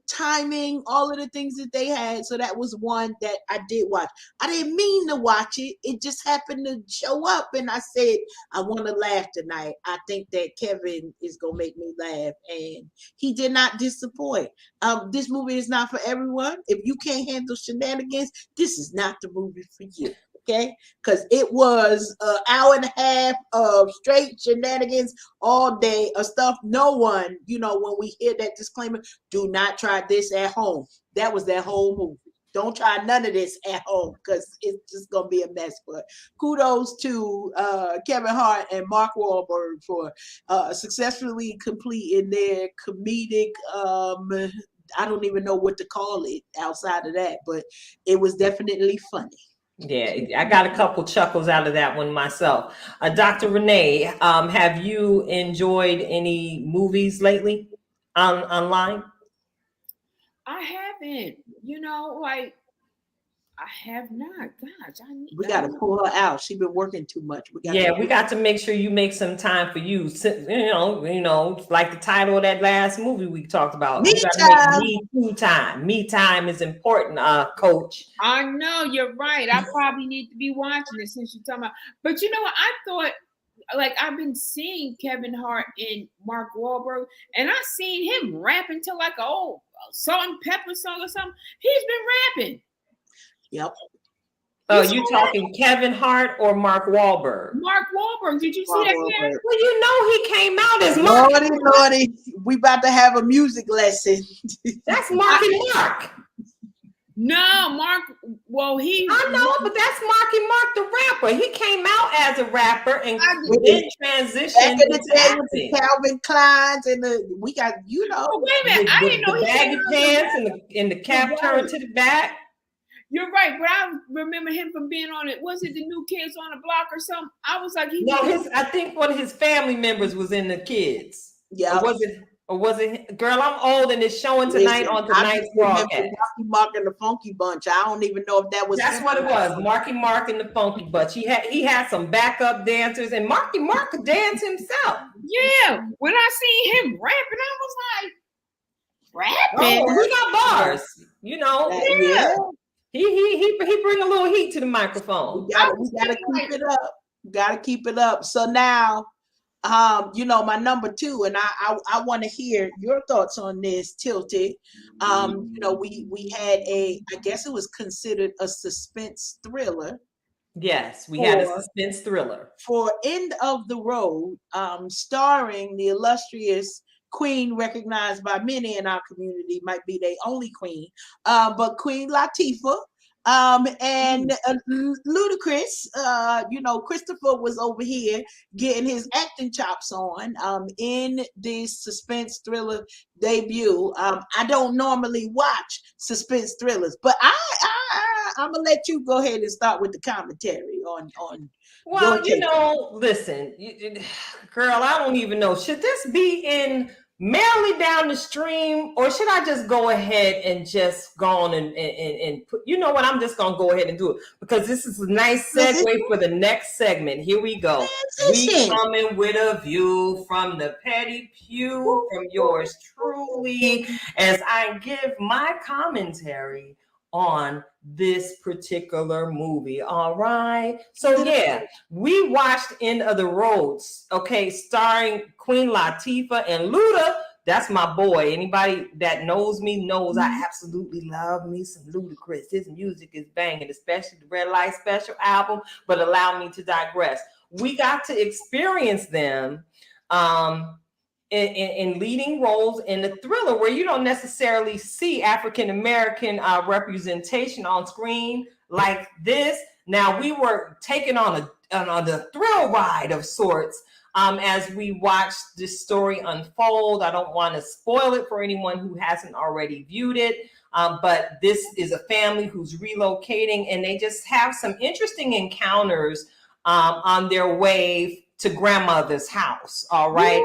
timing, all of the things that they had. So that was one that I did watch. I didn't mean to watch it. It just happened to show up, and I said, I want to laugh tonight. I think that Kevin is going to make me laugh, and he did not disappoint. This movie is not for everyone. If you can't handle shenanigans, this is not the movie for you. Okay, because it was an hour and a half of straight shenanigans all day of stuff. No one, when we hear that disclaimer, do not try this at home. That was that whole movie. Don't try none of this at home because it's just gonna be a mess. But kudos to Kevin Hart and Mark Wahlberg for successfully completing their comedic. I don't even know what to call it outside of that, but it was definitely funny. Yeah, I got a couple chuckles out of that one myself. Dr. Renee, have you enjoyed any movies lately? online? I haven't. Like I have not. Gosh, We got to pull her out. She's been working too much. We got to make sure you make some time for you. Like the title of that last movie we talked about. Me you got to time. make me too time. Me time is important, Coach. I know you're right. I probably need to be watching it since you're talking about. But you know what? I thought, like, I've been seeing Kevin Hart and Mark Wahlberg, and I seen him rapping to like a old Salt and Pepper song or something. He's been rapping. Yep. Oh, you talking Kevin Hart or Mark Wahlberg? Mark Wahlberg. Did you see that? Well, you know he came out as Mark. Lordy, we about to have a music lesson. That's Marky Mark. No, Mark. Well, I know, but that's Marky Mark the rapper. He came out as a rapper and then transitioned back in the into day acting. with the Calvin Kleins and we got Oh, wait a minute, I didn't know the he baggy pants and the cap turned to the back. You're right, but I remember him from being on it. Was it the New Kids on the Block or something? I was like, I think one of his family members was in the Kids. Yeah. Or was it? Girl, I'm old and it's showing tonight on tonight's broadcast. Marky Mark and the Funky Bunch. I don't even know if that was. That's what it was. Marky Mark and the Funky Bunch. He had some backup dancers, and Marky Mark could dance himself. Yeah. When I seen him rapping, I was like, rapping. Oh, he got bars. Yeah. He bring a little heat to the microphone. We gotta keep it up. Gotta keep it up. So now, my number 2, and I want to hear your thoughts on this, Tilted. We had I guess it was considered a suspense thriller. Yes, we had a suspense thriller for End of the Road, starring the illustrious queen recognized by many in our community, might be their only queen, but Queen Latifah, and Ludacris. Christopher was over here getting his acting chops on in this suspense thriller debut. I don't normally watch suspense thrillers, but I'm gonna let you go ahead and start with the commentary on. Well, listen, girl, I don't even know. Should this be in Merrily Down the Stream, or should I just go ahead and just go on and put, you know what, I'm just going to go ahead and do it, because this is a nice segue for the next segment. Here we go. We coming with a view from the petty pew from yours truly, as I give my commentary on this particular movie. All right. So yeah, we watched End of the Roads, okay, starring Queen Latifah and Luda. That's my boy. Anybody that knows me knows I absolutely love me some Ludacris. His music is banging, especially the Red Light Special album, but allow me to digress. We got to experience them in leading roles in the thriller, where you don't necessarily see African-American representation on screen like this. Now, we were taken on a thrill ride of sorts as we watched this story unfold. I don't want to spoil it for anyone who hasn't already viewed it, but this is a family who's relocating, and they just have some interesting encounters on their way to grandmother's house. All right.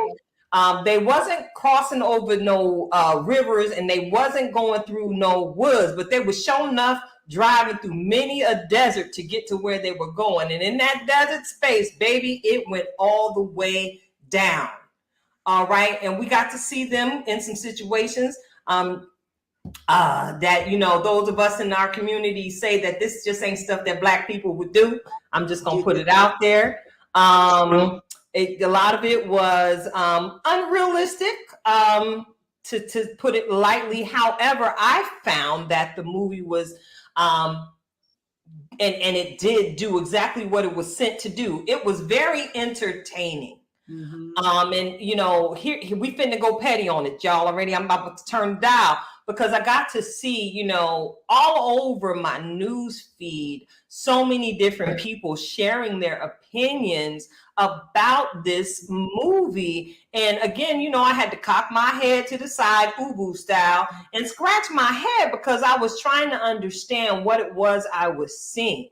They wasn't crossing over no rivers, and they wasn't going through no woods, but they were sure enough driving through many a desert to get to where they were going. And in that desert space, baby, it went all the way down. All right. And we got to see them in some situations that, those of us in our community say that this just ain't stuff that Black people would do. I'm just going to put it out there. A lot of it was unrealistic, to put it lightly. However, I found that the movie was, and it did do exactly what it was sent to do. It was very entertaining. And here we finna go petty on it, y'all. Already, I'm about to turn dial, because I got to see, all over my news feed, so many different people sharing their opinions about this movie. And again, I had to cock my head to the side, Ubu style, and scratch my head, because I was trying to understand what it was I was seeing.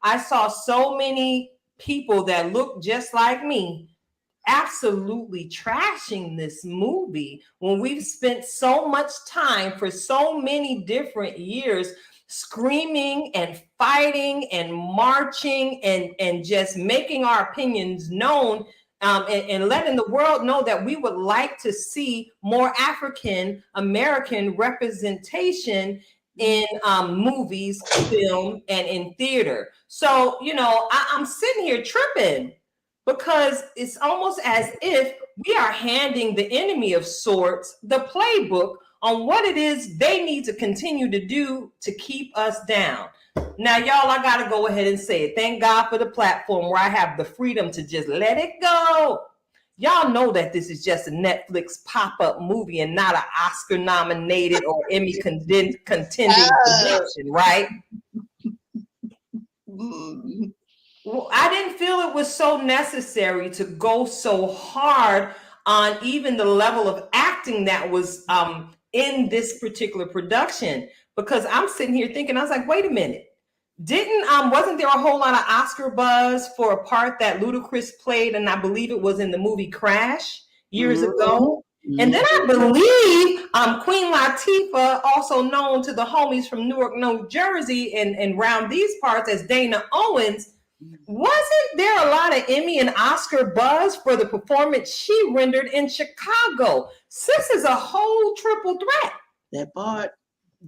I saw so many people that looked just like me absolutely trashing this movie when we've spent so much time for so many different years screaming and fighting and marching and just making our opinions known, and letting the world know that we would like to see more African American representation in movies, film, and in theater. So, I'm sitting here tripping because it's almost as if we are handing the enemy of sorts the playbook on what it is they need to continue to do to keep us down. Now, y'all, I got to go ahead and say it. Thank God for the platform where I have the freedom to just let it go. Y'all know that this is just a Netflix pop-up movie and not an Oscar-nominated or Emmy contending production, right? Well, I didn't feel it was so necessary to go so hard on even the level of acting that was in this particular production, because I'm sitting here thinking, I was like, wait a minute. Wasn't there a whole lot of Oscar buzz for a part that Ludacris played, and I believe it was in the movie Crash years ago? And then I believe Queen Latifah, also known to the homies from Newark, New Jersey, and around these parts as Dana Owens, wasn't there a lot of Emmy and Oscar buzz for the performance she rendered in Chicago? Sis is a whole triple threat. That part.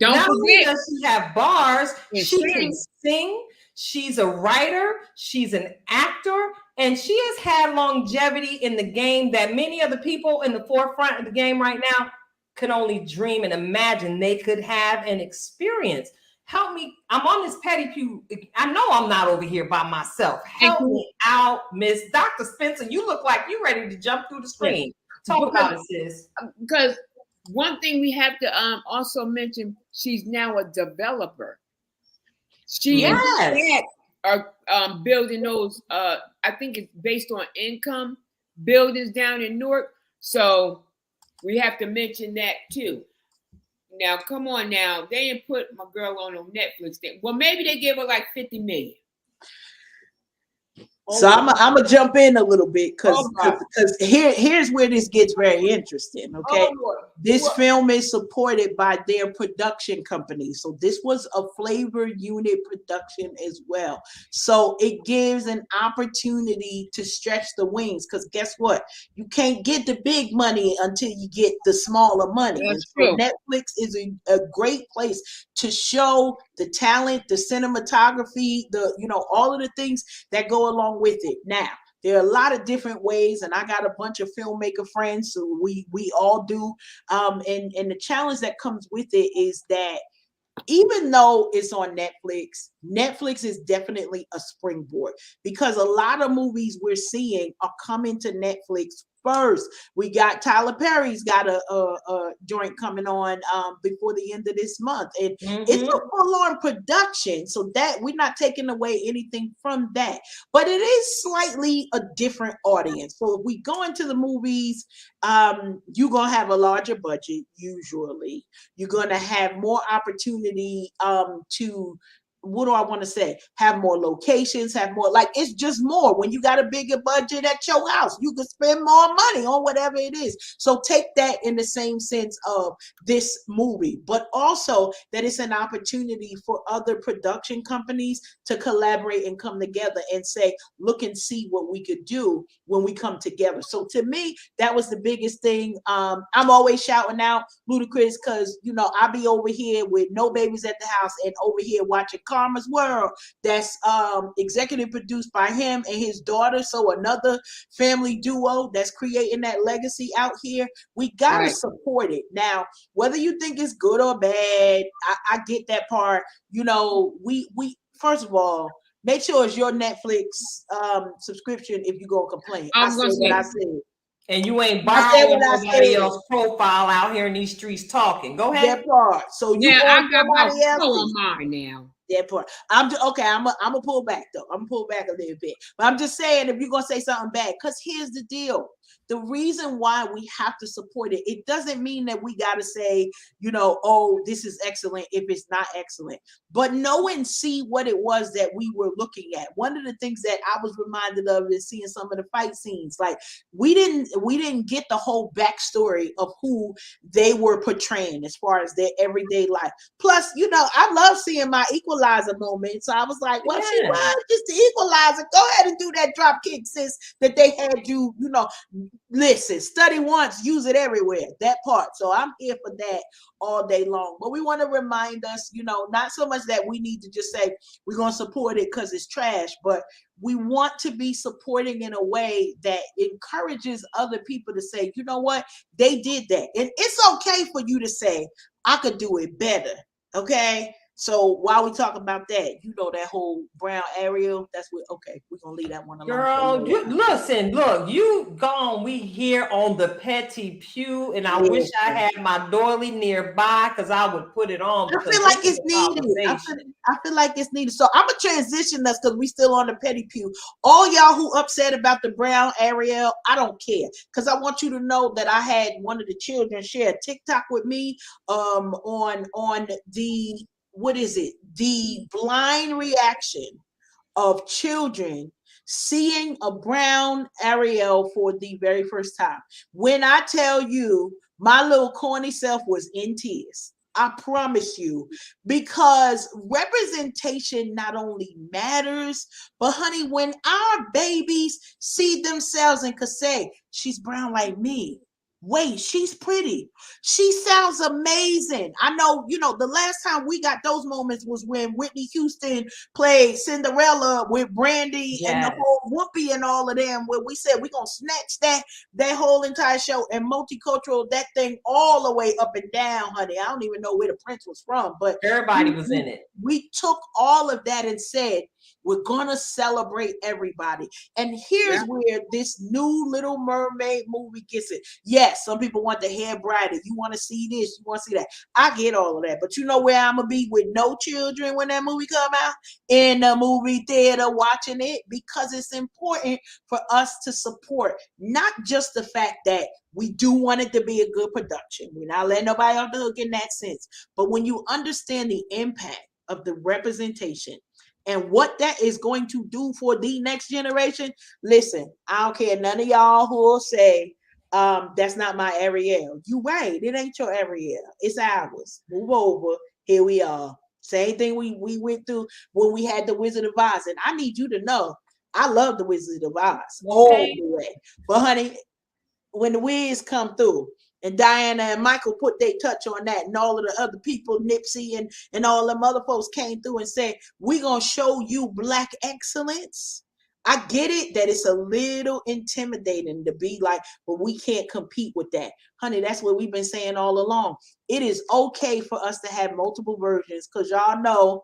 Not only does she have bars, she can sing, she's a writer, she's an actor, and she has had longevity in the game that many of the people in the forefront of the game right now could only dream and imagine they could have and experience. Help me. I'm on this petty pew. I know I'm not over here by myself. Help me out, Miss Dr. Spencer. You look like you're ready to jump through the screen. Talk about it, sis. Because one thing we have to also mention, she's now a developer. She are building those, I think it's based on income, buildings down in Newark. So we have to mention that too. Now, come on now. They didn't put my girl on Netflix. Well, maybe they give her like 50 million. So I'm gonna jump in a little bit because here's where this gets very interesting. Okay, this film is supported by their production company, so this was a flavor unit production as well. So it gives an opportunity to stretch the wings, because guess what? You can't get the big money until you get the smaller money. And so Netflix is a great place to show the talent, the cinematography, all of the things that go along with it. Now, there are a lot of different ways, and I got a bunch of filmmaker friends, so we all do. And the challenge that comes with it is that even though it's on Netflix is definitely a springboard, because a lot of movies we're seeing are coming to Netflix first. We got Tyler Perry's got a joint coming on before the end of this month, and it's a full-on production, so that we're not taking away anything from that, but it is slightly a different audience. So if we go into the movies, you're gonna have a larger budget. Usually you're gonna have more opportunity to, what do I want to say? Have more locations, have more, like, it's just more. When you got a bigger budget at your house, you can spend more money on whatever it is. So take that in the same sense of this movie, but also that it's an opportunity for other production companies to collaborate and come together and say, look and see what we could do when we come together. So to me, that was the biggest thing. I'm always shouting out Ludacris because, I be over here with No Babies at the House and over here watching Karma's World, that's executive produced by him and his daughter. So another family duo that's creating that legacy out here. We gotta support it. Now, whether you think it's good or bad, I get that part. We first of all, make sure it's your Netflix subscription if you go complain. I said what I said. And you ain't borrowing nobody else's profile out here in these streets talking. Go ahead. That part. So you I got somebody else on mine now. That part. I'm gonna pull back though. I'm gonna pull back a little bit. But I'm just saying, if you're gonna say something bad, because here's the deal. the reason why we have to support it, it doesn't mean that we got to say, oh, this is excellent if it's not excellent, but know and see what it was that we were looking at. One of the things that I was reminded of is seeing some of the fight scenes. Like we didn't get the whole backstory of who they were portraying as far as their everyday life. Plus, I love seeing my equalizer moment. So I was like, well, she was just the equalizer. Go ahead and do that drop kick, sis, that they had you, listen, study once, use it everywhere. That part. So I'm here for that all day long. But we want to remind us, not so much that we need to just say we're going to support it because it's trash, but we want to be supporting in a way that encourages other people to say, you know what, they did that. And it's okay for you to say, I could do it better. Okay. So while we talk about that, that whole brown Ariel, that's what, okay, we're going to leave that one alone. Girl, look, you gone. We here on the Petty Pew, and I wish I had my doily nearby because I would put it on. I feel like it's needed. I feel like it's needed. So I'm going to transition us because we still on the Petty Pew. All y'all who upset about the brown Ariel, I don't care because I want you to know that I had one of the children share a TikTok with me on the, what is it? The blind reaction of children seeing a brown Ariel for the very first time. When I tell you, my little corny self was in tears. I promise you, because representation not only matters, but honey, when our babies see themselves and could say, she's brown like me. Wait, she's pretty. She sounds amazing. I know, the last time we got those moments was when Whitney Houston played Cinderella with Brandy and the whole Whoopi and all of them, where we said we're going to snatch that whole entire show and multicultural, that thing all the way up and down, honey. I don't even know where the prince was from, but everybody was in it. We took all of that and said, we're going to celebrate everybody. And here's where this new Little Mermaid movie gets it. Yes, some people want the hair brighter. You want to see this, you want to see that. I get all of that. But you know where I'm going to be with no children when that movie come out? In the movie theater watching it, because it's important for us to support not just the fact that we do want it to be a good production. We're not letting nobody off the hook in that sense. But when you understand the impact of the representation and what that is going to do for the next generation, listen, I don't care none of y'all who will say, that's not my Ariel. You right, it ain't your Ariel. It's ours. Move over. Here we are. Same thing we went through when we had the Wizard of Oz. And I need you to know, I love the Wizard of Oz all the way. But honey, when the Wiz come through and Diana and Michael put their touch on that, and all of the other people, Nipsey and all them other folks came through and said, we're going to show you Black excellence. I get it that it's a little intimidating to be like, but we can't compete with that. Honey, that's what we've been saying all along. It is okay for us to have multiple versions because y'all know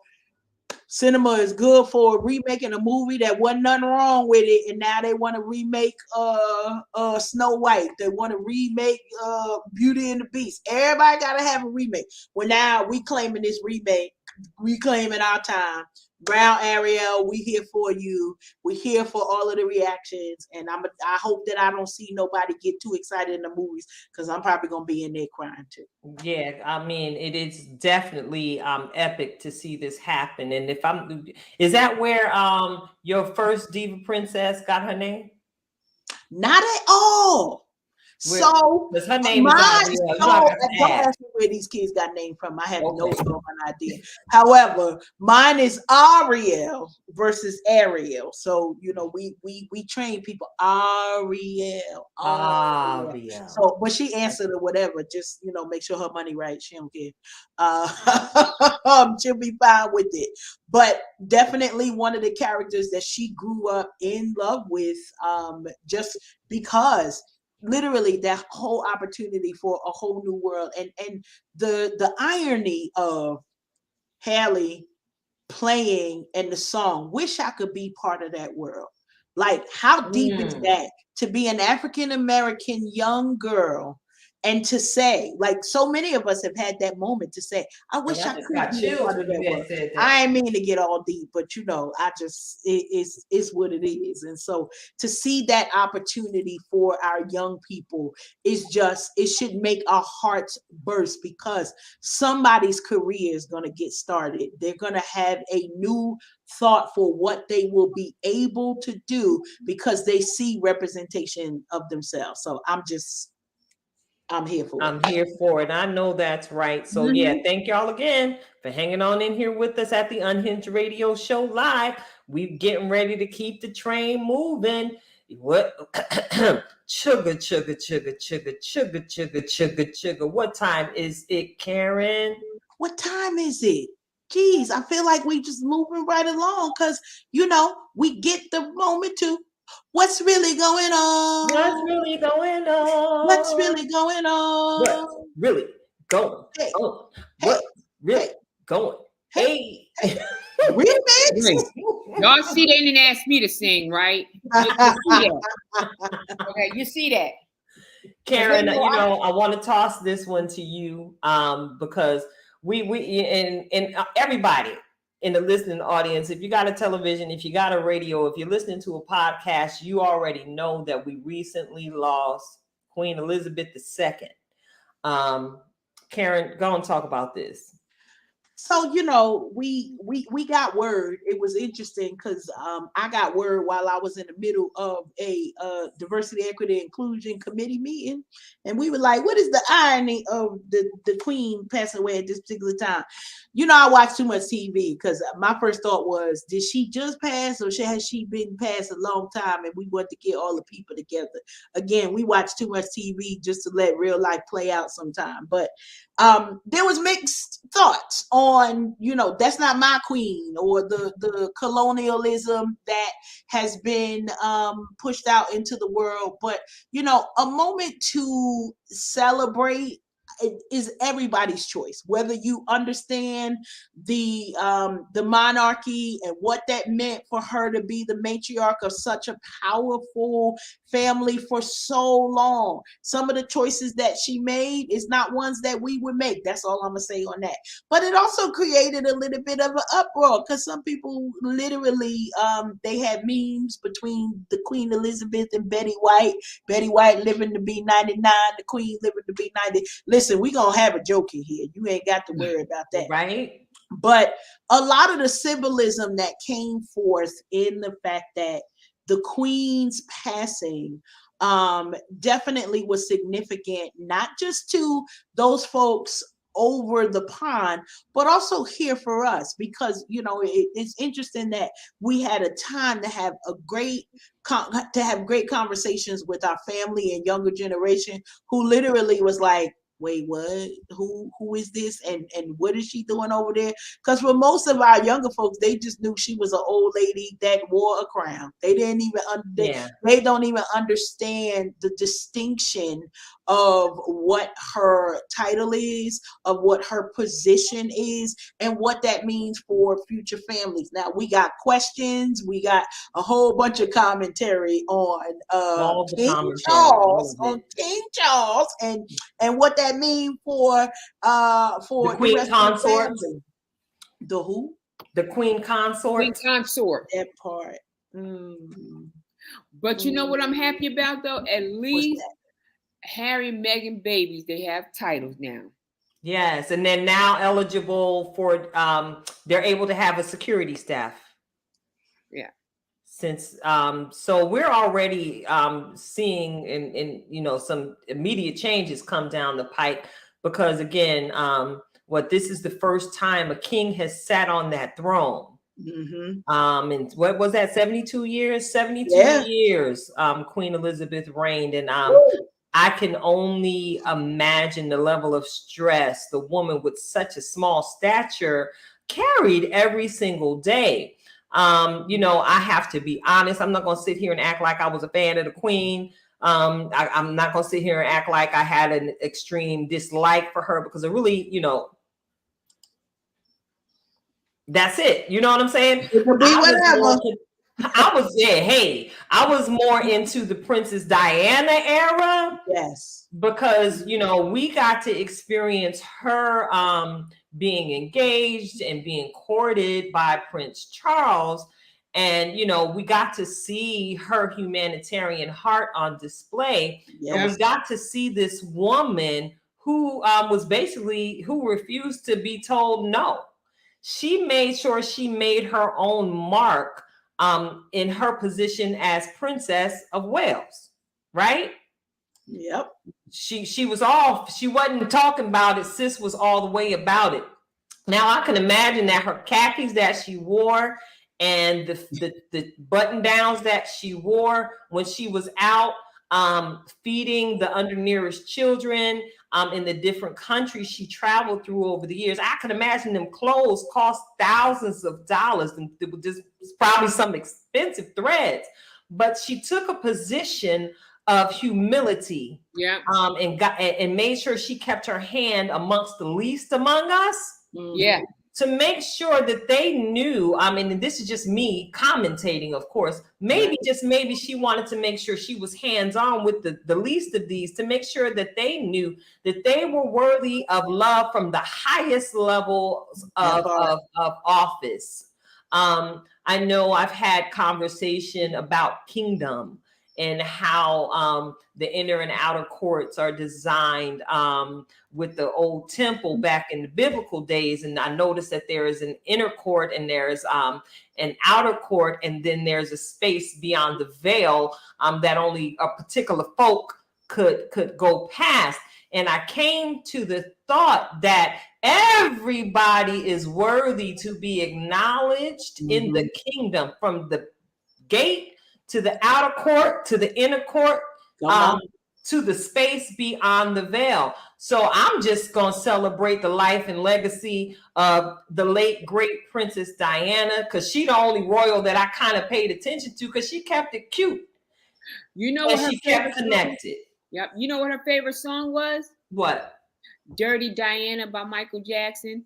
cinema is good for remaking a movie that wasn't nothing wrong with it, and now they want to remake Snow White. They want to remake Beauty and the Beast. Everybody gotta have a remake. Well, now we claiming this remake, reclaiming our time. Brown Ariel, we here for you. We're here for all of the reactions, and I hope that I don't see nobody get too excited in the movies because I'm probably gonna be in there crying too. Yeah, I mean, it is definitely epic to see this happen. And is that where your first diva princess got her name? Not at all. So her name mine, is don't ask me where these kids got named from. I have no strong idea. However, mine is Ariel versus Ariel. So we train people Ariel. So, but she answered or whatever. Just make sure her money right. She don't care. She'll be fine with it. But definitely one of the characters that she grew up in love with, just because. Literally that whole opportunity for a whole new world, and the irony of Haley playing in the song Wish I Could Be Part of That World. Like, how deep is that to be an African American young girl And to say, like, so many of us have had that moment to say, I wish I just could got be a chills part of when that you work. had said that. I ain't mean to get all deep, but I just, it's what it is. And so to see that opportunity for our young people is just, it should make our hearts burst, because somebody's career is going to get started. They're going to have a new thought for what they will be able to do because they see representation of themselves. So I'm here for it. I'm here for it. I know that's right. So yeah, thank y'all again for hanging on in here with us at the Unhinged Radio Show live. We're getting ready to keep the train moving. What chugga, chugga, chugga, chugga, chugga, chugga, chugga, chugga. What time is it, Karen? What time is it? Geez, I feel like we just moving right along because, we get the moment to what's really going on. What's really going on? What's really going on? What's really going Hey, on? hey, What's really hey, going? Hey. Hey. Remix. Y'all see, they didn't ask me to sing, right? You see that. Okay, you see that. Karen, I want to toss this one to you because we and everybody in the listening audience, if you got a television, if you got a radio, if you're listening to a podcast, you already know that we recently lost Queen Elizabeth II. Karen, go and talk about this. So, we got word. It was interesting because I got word while I was in the middle of a diversity, equity, inclusion committee meeting. And we were like, what is the irony of the queen passing away at this particular time? I watch too much TV because my first thought was, did she just pass or has she been passed a long time? And we want to get all the people together. Again, we watch too much TV just to let real life play out sometime. But there was mixed thoughts on, that's not my queen, or the colonialism that has been pushed out into the world. But, a moment to celebrate is everybody's choice, whether you understand the monarchy and what that meant for her to be the matriarch of such a powerful family for so long. Some of the choices that she made is not ones that we would make. That's all I'm gonna say on that. But it also created a little bit of an uproar because some people literally they had memes between the Queen Elizabeth and Betty White. Betty White living to be 99, the Queen living to be 90. Listen, we gonna have a joke in here. You ain't got to worry about that. Right. But a lot of the symbolism that came forth in the fact that the Queen's passing definitely was significant, not just to those folks over the pond, but also here for us, because it's interesting that we had a time to have great conversations with our family and younger generation who literally was like, wait, what? Who is this? And what is she doing over there? Because for most of our younger folks, they just knew she was an old lady that wore a crown. They didn't even they don't even understand the distinction of what her title is, of what her position is, and what that means for future families. Now we got questions, we got a whole bunch of commentary on King Charles and what that means for the Queen Consort. The who? The Queen Consort. Queen Consort. That part. But you know what I'm happy about though? At least Harry and Meghan babies, they have titles now. Yes, and they're now eligible for they're able to have a security staff. Yeah. Since so we're already seeing in some immediate changes come down the pike, because again, this is the first time a king has sat on that throne. And what was that, 72 years? 72 years Queen Elizabeth reigned, and I can only imagine the level of stress the woman with such a small stature carried every single day. I have to be honest. I'm not going to sit here and act like I was a fan of the Queen. I'm not going to sit here and act like I had an extreme dislike for her, because it really, that's it. You know what I'm saying? It could be whatever. I was more into the Princess Diana era. Yes. Because, we got to experience her being engaged and being courted by Prince Charles. And, we got to see her humanitarian heart on display. Yes. And we got to see this woman who who refused to be told no. She made sure she made her own mark in her position as Princess of Wales, right? Yep. She wasn't talking about it. Sis was all the way about it. Now I can imagine that her khakis that she wore and the button downs that she wore when she was out feeding the undernourished children in the different countries she traveled through over the years. I can imagine them clothes cost thousands of dollars, and it was probably some expensive threads. But she took a position of humility, and made sure she kept her hand amongst the least among us, to make sure that they knew. I mean, and this is just me commentating, of course. Maybe she wanted to make sure she was hands-on with the least of these, to make sure that they knew that they were worthy of love from the highest levels of office. I know I've had conversation about kingdom and how the inner and outer courts are designed with the old temple back in the biblical days. And I noticed that there is an inner court and there's an outer court, and then there's a space beyond the veil that only a particular folk could go past. And I came to the thought that everybody is worthy to be acknowledged in the kingdom, from the gate to the outer court, to the inner court, to the space beyond the veil. So I'm just going to celebrate the life and legacy of the late, great Princess Diana, because she's the only royal that I kind of paid attention to, because she kept it cute. What she kept connected. Yep. You know what her favorite song was? What? Dirty Diana by Michael Jackson.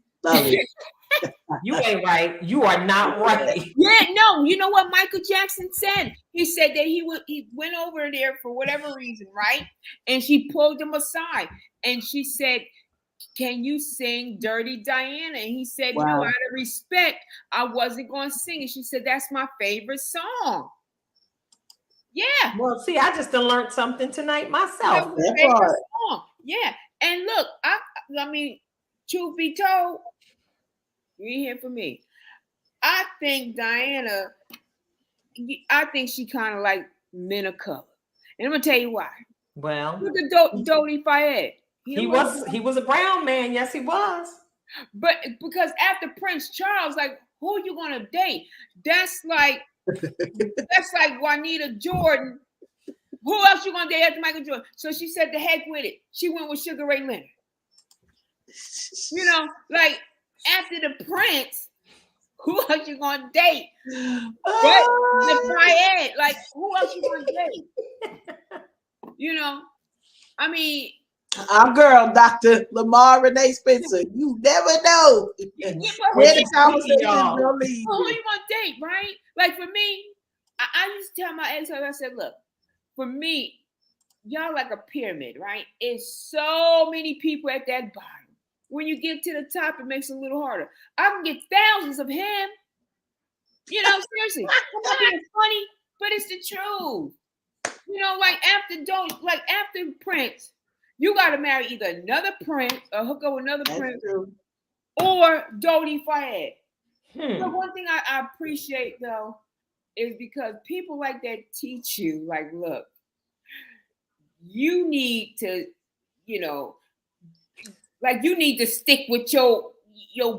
You ain't right. You are not right. Yeah, no. You know what Michael Jackson said? He said that he went over there for whatever reason, right? And she pulled him aside, and she said, "Can you sing Dirty Diana?" And he said, "No, out of respect, I wasn't going to sing it." She said, "That's my favorite song." Yeah. Well, see, I just learned something tonight myself. Favorite song. Yeah. And look, I mean, truth be told, you ain't here for me. I think Diana, I think she kind of like men of color. And I'm going to tell you why. Well, look at Dodi Fayed. He was a brown man. Yes, he was. But because after Prince Charles, like, who you going to date? That's like Juanita Jordan. Who else you going to date after Michael Jordan? So she said, the heck with it. She went with Sugar Ray Leonard. You know, like, after the Prince, who else you gonna date? But the Fayed, like, who else you gonna date? You know, I mean, our girl, Dr. Lamar Renee Spencer. You never know where the conversation is gonna lead. Who you gonna date, right? Like, for me, I used to tell my ex-husband, I said, look, for me, y'all like a pyramid, right? It's so many people at that bottom. When you get to the top, it makes it a little harder. I can get thousands of him. You know, seriously. I'm being funny, but it's the truth. You know, like after Prince, you got to marry either another Prince or hook up with another Prince or Dodi Fayed. So one thing I appreciate, though, is because people like that teach you, like, look, you need to, you know, like, you need to stick with your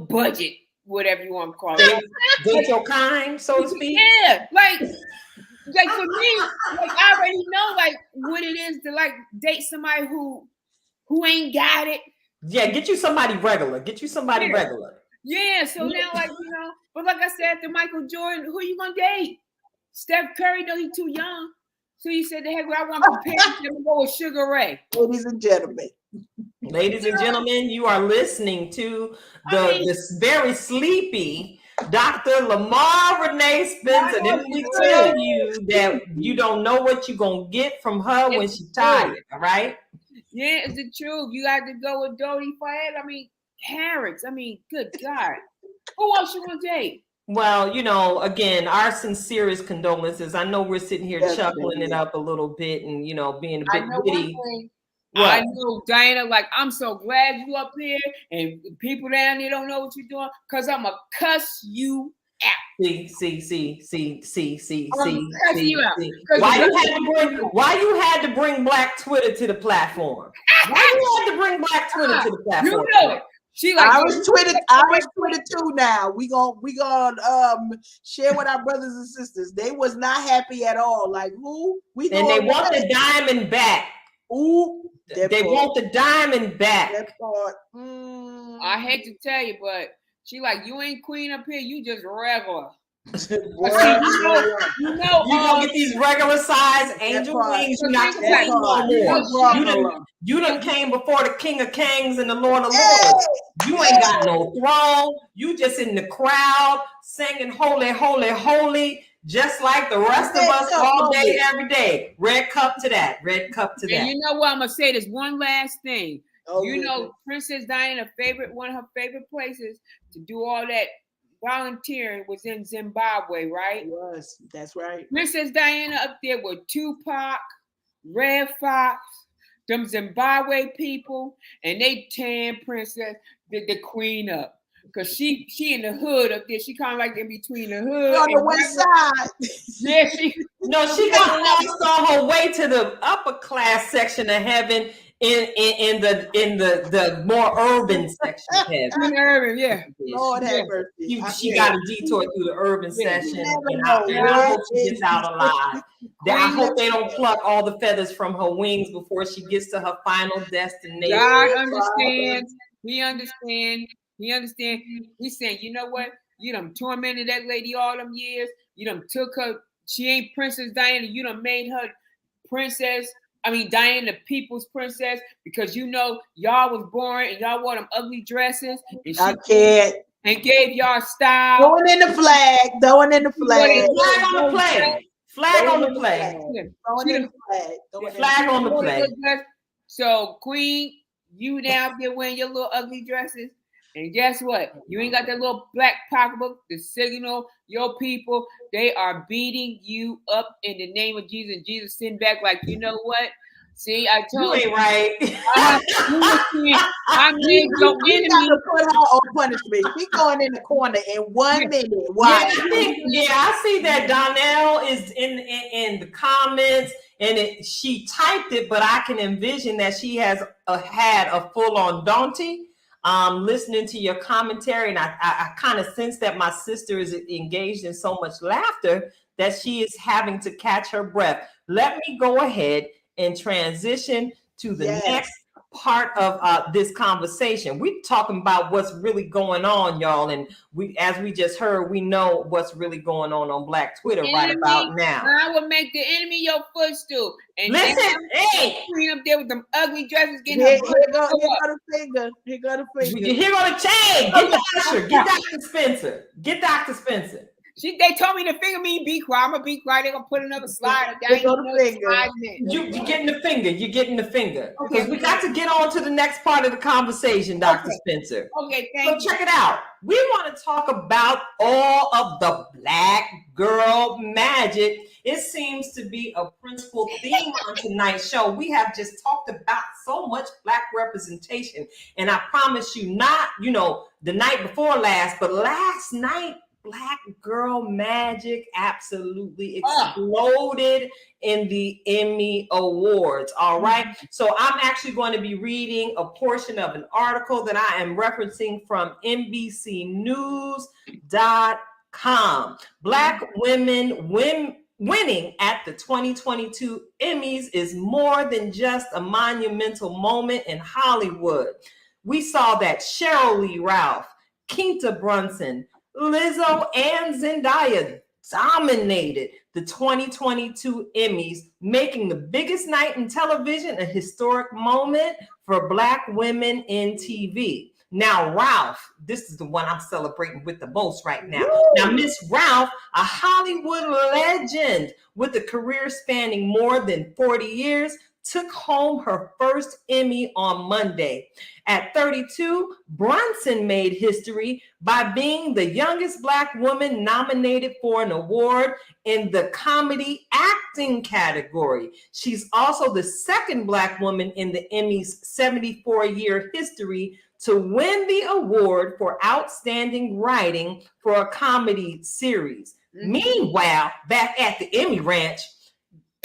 budget, whatever you want to call it. Date your kind, so to speak. Yeah, like for me, like, I already know, like, what it is to, like, date somebody who ain't got it. Yeah, get you somebody regular. Regular. Yeah, so now, like, you know, but like I said, after Michael Jordan, who you gonna date? Steph Curry, though, he's too young. So you said, the heck, I want to compare him to go with Sugar Ray. Ladies and gentlemen. Ladies and gentlemen, you are listening to this very sleepy Dr. Lamar Renee Spencer. Let me tell you that you don't know what you're going to get from her when she's tired, all right? Yeah, it's the truth. You got to go with Dodie Fayed. I mean, Harris. I mean, good God. Who else you want to date? Well, you know, again, our sincerest condolences. I know we're sitting here chuckling it up a little bit and, you know, being a bit witty. I know, Diana, like, I'm so glad you up here and people down there don't know what you're doing because I'm going to cuss you out. See. Why you had to bring Black Twitter to the platform? Why you had to bring Black Twitter to the platform? You know it. She like Irish Twitter too now. We gonna share with our brothers and sisters. They was not happy at all. Like who? And they want the diamond back. Ooh. They want the diamond back. That part. I hate to tell you, but she like, you ain't queen up here, you just regular. You gonna get these regular size angel wings. You're not queen no more. You done came before the King of Kings and the Lord of Lords. You ain't got no throne. You just in the crowd singing holy, holy, holy, just like the rest of us all day, every day. Red cup to that. Red cup to that. And you know what? I'm gonna say this one last thing. You know, Princess Diana, one of her favorite places to do all that volunteering was in Zimbabwe, right? Yes, that's right. Princess Diana up there with Tupac, Red Fox, them Zimbabwe people, and they tan Princess the queen up. Cause she in the hood up there. She kind of like in between the hood on the west side. Yeah, she got lost on her way to the upper class section of heaven in the more urban section of heaven. In urban, yeah. Lord have mercy. She got a detour through the urban section, and I hope she gets out alive. I hope they don't pluck all the feathers from her wings before she gets to her final destination. God understands. He understands. He understands. He's saying, you know what? You done tormented that lady all them years. You done took her. She ain't Princess Diana. You done made her Diana, the people's princess, because you know y'all was born and y'all wore them ugly dresses. And I can't. And gave y'all style. Throwing in the flag. Flag on the play. Flag on the play. Flag on the play. So, Queen, you now there wearing your little ugly dresses. And guess what? You ain't got that little black pocketbook to signal your people. They are beating you up in the name of Jesus. And Jesus sent back like, you know what? See, I told you. You ain't right. I made your enemy. To put her on punishment. She going in the corner in 1 minute. Why? I see that Donnell is in the comments, and she typed it, but I can envision that she has had a full-on Dante. Listening to your commentary, and I kind of sense that my sister is engaged in so much laughter that she is having to catch her breath. Let me go ahead and transition to the next part of this conversation. We're talking about what's really going on, y'all, and as we just heard, we know what's really going on Black Twitter right about now. I will make the enemy your footstool. And listen, hey, queen up there with them ugly dresses getting here go the finger. Here go the finger. Here go the chain. Get the usher. Get Dr. Spencer. Get Dr. Spencer. They told me to finger me be quiet. I'm gonna be quiet. They're gonna put another slide down. You're getting the finger. You're getting the finger. Because we got to get on to the next part of the conversation, Dr. Spencer. Okay, thank you. So check it out. We want to talk about all of the Black girl magic. It seems to be a principal theme on tonight's show. We have just talked about so much Black representation. And I promise you, not, the night before last, but last night, Black girl magic absolutely exploded in the Emmy Awards. All right. So I'm actually going to be reading a portion of an article that I am referencing from NBCnews.com. Black women winning at the 2022 Emmys is more than just a monumental moment in Hollywood. We saw that Cheryl Lee Ralph, Quinta Brunson, Lizzo, and Zendaya dominated the 2022 Emmys, making the biggest night in television a historic moment for Black women in TV. Now, Ralph, this is the one I'm celebrating with the most right now. Woo! Now, Miss Ralph, a Hollywood legend with a career spanning more than 40 years, took home her first Emmy on Monday. At 32, Bronson made history by being the youngest Black woman nominated for an award in the comedy acting category. She's also the second Black woman in the Emmy's 74-year history to win the award for outstanding writing for a comedy series. Meanwhile, back at the Emmy Ranch,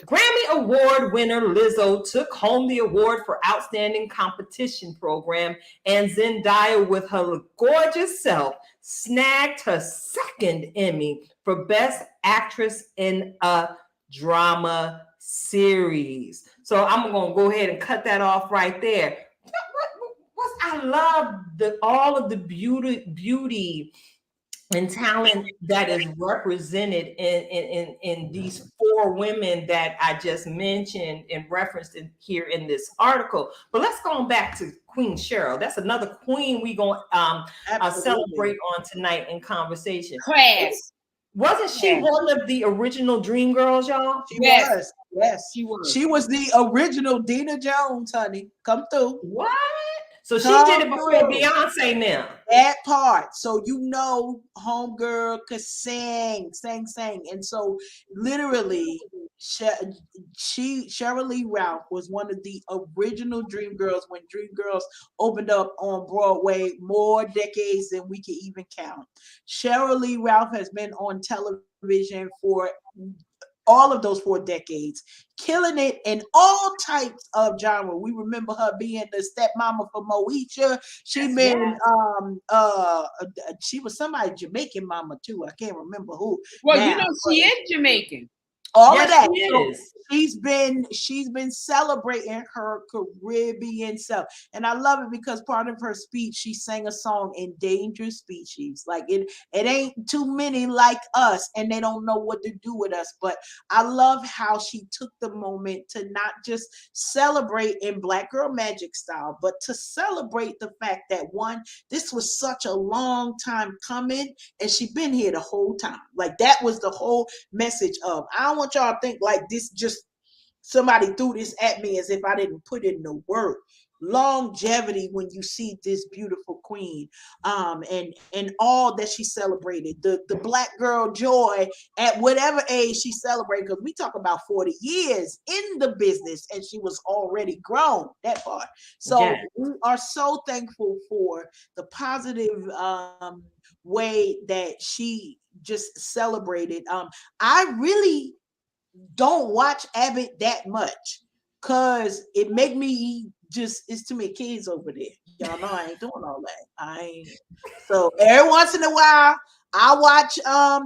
Grammy Award winner Lizzo took home the award for Outstanding Competition Program, and Zendaya, with her gorgeous self, snagged her second Emmy for Best Actress in a Drama Series. So I'm going to go ahead and cut that off right there. I love all of the beauty and talent that is represented in these four women that I just mentioned and referenced here in this article. But let's go back to Queen Cheryl. That's another queen we gonna celebrate on tonight in conversation. Class. Wasn't she one of the original Dream Girls, y'all? She was. Yes, she was. She was the original Dina Jones, honey. Come through. What? So she did it before Beyonce now. That part. So homegirl could sing. And so literally, Cheryl Lee Ralph was one of the original Dream Girls when Dream Girls opened up on Broadway more decades than we can even count. Cheryl Lee Ralph has been on television for all of those 4 decades, killing it in all types of genre. We remember her being the stepmama for Moesha. She was somebody Jamaican mama too. I can't remember who. Well, she is Jamaican. All of that. So she's been celebrating her Caribbean self, and I love it because part of her speech, she sang a song, Endangered Species. Like it ain't too many like us, and they don't know what to do with us. But I love how she took the moment to not just celebrate in Black Girl Magic style, but to celebrate the fact that this was such a long time coming, and she's been here the whole time. Like that was the whole message of, I don't want y'all to think like this just somebody threw this at me as if I didn't put in the work. Longevity when you see this beautiful queen, and all that she celebrated, the Black girl joy at whatever age she celebrated, because we talk about 40 years in the business and she was already grown, that part. So we are so thankful for the positive way that she just celebrated. I really don't watch Abbott that much because it make me it's too many kids over there. Y'all know I ain't doing all that. So every once in a while I watch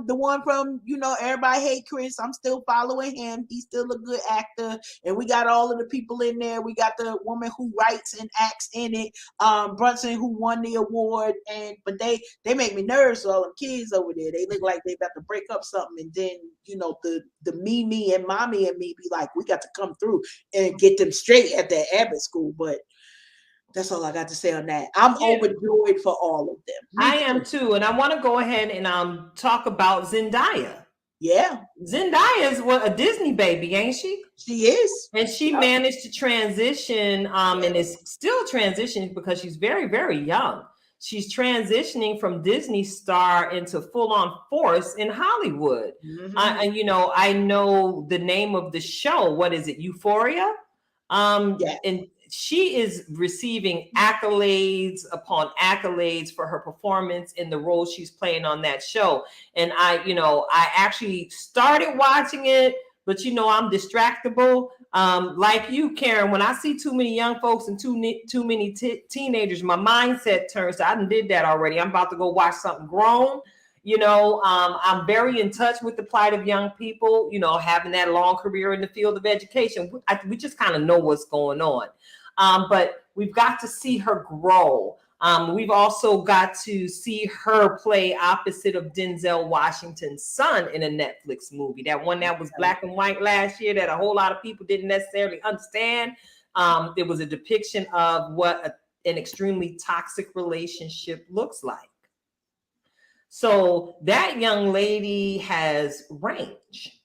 the one from Everybody Hate Chris. I'm still following him. He's still a good actor, and we got all of the people in there. We got the woman who writes and acts in it, Brunson, who won the award. But they make me nervous. All them kids over there, they look like they about to break up something, and then the me and mommy and me be like, we got to come through and get them straight at that Abbott school. But that's all I got to say on that. I'm overjoyed for all of them. I am too. And I want to go ahead and talk about Zendaya. Yeah. Zendaya is a Disney baby, ain't she? She is. And she managed to transition and is still transitioning because she's very, very young. She's transitioning from Disney star into full-on force in Hollywood. Mm-hmm. I know the name of the show. What is it? Euphoria? And she is receiving accolades upon accolades for her performance in the role she's playing on that show. And I actually started watching it, but I'm distractible. Like you, Karen, when I see too many young folks and too many teenagers, my mindset turns to, I did that already. I'm about to go watch something grown. I'm very in touch with the plight of young people, having that long career in the field of education. We just kind of know what's going on. But we've got to see her grow. We've also got to see her play opposite of Denzel Washington's son in a Netflix movie. That one that was black and white last year that a whole lot of people didn't necessarily understand. It was a depiction of what an extremely toxic relationship looks like. So that young lady has range.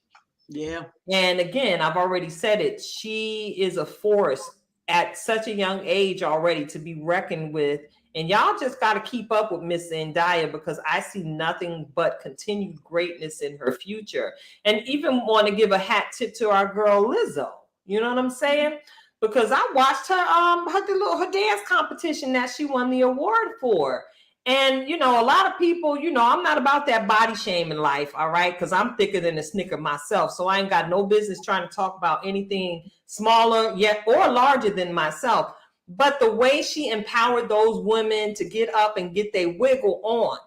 Yeah. And again, I've already said it. She is a force at such a young age already to be reckoned with. And y'all just got to keep up with Miss Zendaya, because I see nothing but continued greatness in her future. And even want to give a hat tip to our girl Lizzo. You know what I'm saying? Because I watched her dance competition that she won the award for. And, a lot of people, I'm not about that body shame in life, all right? Because I'm thicker than a Snicker myself. So I ain't got no business trying to talk about anything smaller yet or larger than myself. But the way she empowered those women to get up and get their wiggle on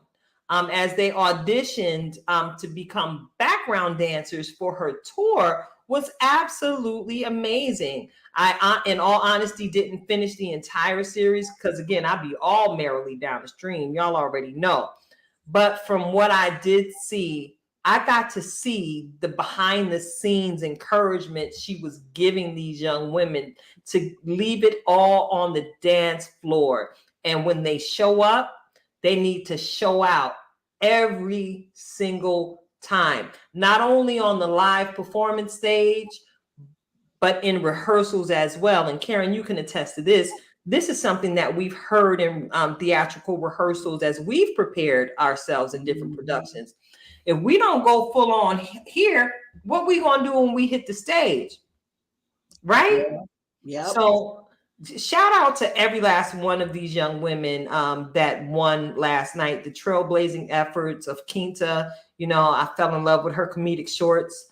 as they auditioned to become background dancers for her tour was absolutely amazing. I, in all honesty, didn't finish the entire series because, again, I'd be all merrily down the stream. Y'all already know. But from what I did see, I got to see the behind the scenes encouragement she was giving these young women to leave it all on the dance floor. And when they show up, they need to show out every single time, not only on the live performance stage, but in rehearsals as well. And Karen, you can attest to this. This is something that we've heard in theatrical rehearsals as we've prepared ourselves in different productions. If we don't go full on here, what we gonna do when we hit the stage, right? Yeah. So shout out to every last one of these young women that won last night. The trailblazing efforts of Quinta. I fell in love with her comedic shorts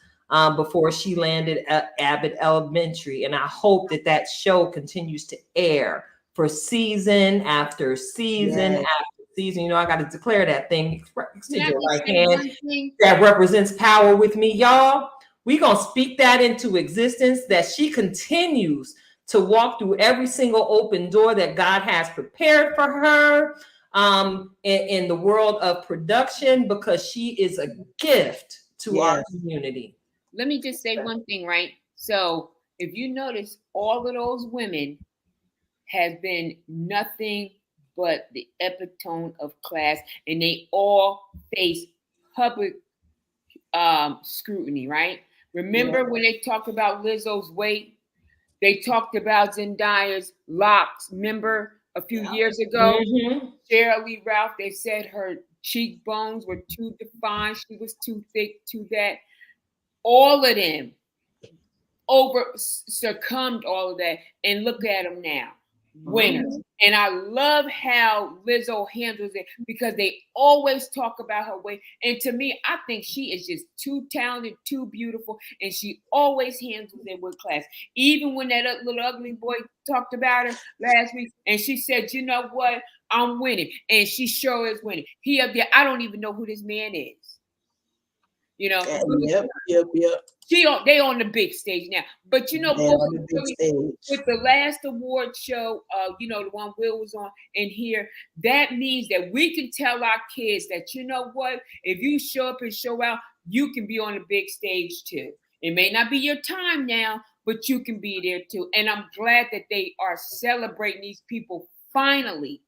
before she landed at Abbott Elementary. And I hope that show continues to air for season after season after season. I got to declare that thing. Extend your right hand that represents power with me, y'all. We going to speak that into existence, that she continues to walk through every single open door that God has prepared for her in the world of production, because she is a gift to our community. Let me just say one thing, right? So if you notice, all of those women has been nothing but the epitome of class, and they all face public scrutiny, right? Remember when they talked about Lizzo's weight? They talked about Zendaya's locks. Remember a few years ago? Sheryl Lee Ralph, they said her cheekbones were too defined. She was too thick, too that. All of them succumbed all of that, and look at them now, winners. And I love how Lizzo handles it, because they always talk about her weight. And to me, I think she is just too talented, too beautiful, and she always handles it with class. Even when that little ugly boy talked about her last week, and she said, "You know what? I'm winning," and she sure is winning. He up there, I don't even know who this man is. Yep. They on the big stage now. But with the last award show, the one Will was on in here, that means that we can tell our kids that, you know what, if you show up and show out, you can be on the big stage too. It may not be your time now, but you can be there too. And I'm glad that they are celebrating these people finally,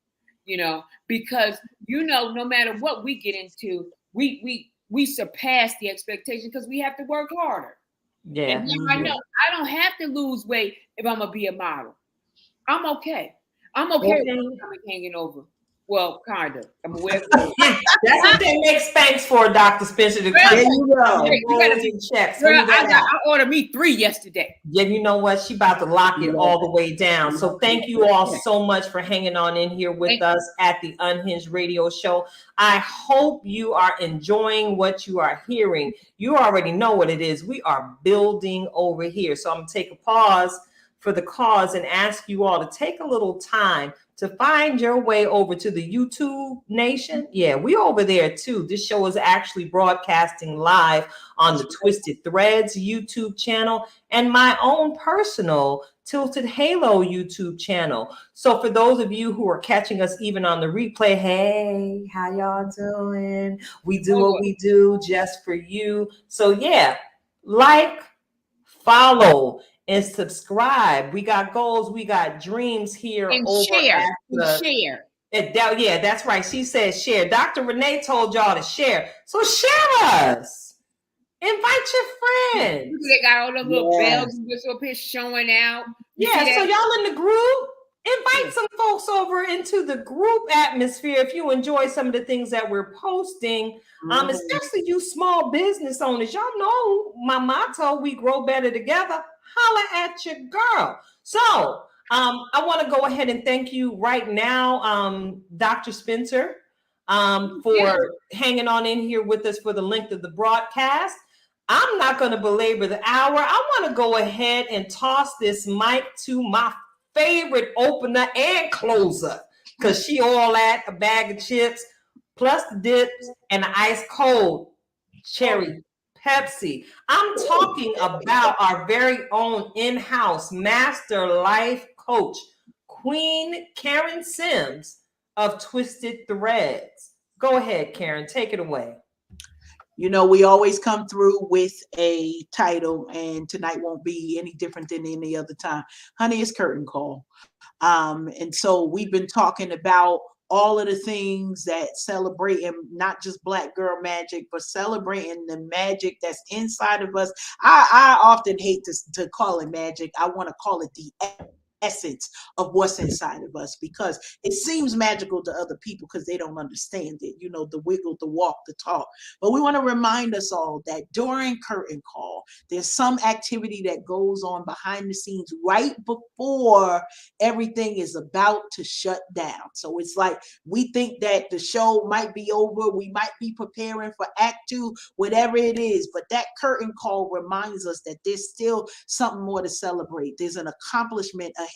because no matter what we get into, we surpass the expectation because we have to work harder. Yeah. And now I know I don't have to lose weight if I'm gonna be a model. I'm okay. I'm okay with my hanging over. Well, kind of. I'm aware of That's what they make Spanx for, Dr. Spencer. There you go. You gotta be checks. Girl, I ordered me 3 yesterday. Yeah, you know what? She about to lock it all the way down. So thank you all so much for hanging on in here with us at the Unhinged Radio Show. I hope you are enjoying what you are hearing. You already know what it is. We are building over here. So I'm going to take a pause for the cause and ask you all to take a little time to find your way over to the YouTube Nation. Yeah, we over there too. This show is actually broadcasting live on the Twisted Threads YouTube channel and my own personal Tilted Halo YouTube channel. So for those of you who are catching us even on the replay, hey, how y'all doing? We do what we do just for you. So yeah, like, follow, and subscribe. We got goals, we got dreams here And over share. at the Share. yeah, that's right. She said share. Dr. Renee told y'all to share. So share us. Invite your friends. They got all those little bells and whistle up here showing out. Yeah, so y'all in the group, invite some folks over into the group atmosphere if you enjoy some of the things that we're posting. Especially you small business owners. Y'all know my motto, we grow better together. Holla at your girl. So I want to go ahead and thank you right now, Dr. Spencer, for hanging on in here with us for the length of the broadcast. I'm not going to belabor the hour. I want to go ahead and toss this mic to my favorite opener and closer, because she all at a bag of chips, plus the dips and the ice cold cherry Pepsi. I'm talking about our very own in-house master life coach, Queen Karen Sims of Twisted Threads. Go ahead, Karen, take it away. You know, we always come through with a title, and tonight won't be any different than any other time. Honey, it's curtain call. And so we've been talking about all of the things that celebrating not just Black girl magic, but celebrating the magic that's inside of us. I often hate to call it magic. I want to call it the essence of what's inside of us, because it seems magical to other people because they don't understand it, you know, the wiggle, the walk, the talk. But we want to remind us all that during curtain call, there's some activity that goes on behind the scenes right before everything is about to shut down. So it's like we think that the show might be over, we might be preparing for act 2, whatever it is, but that curtain call reminds us that there's still something more to celebrate. There's an accomplishment ahead.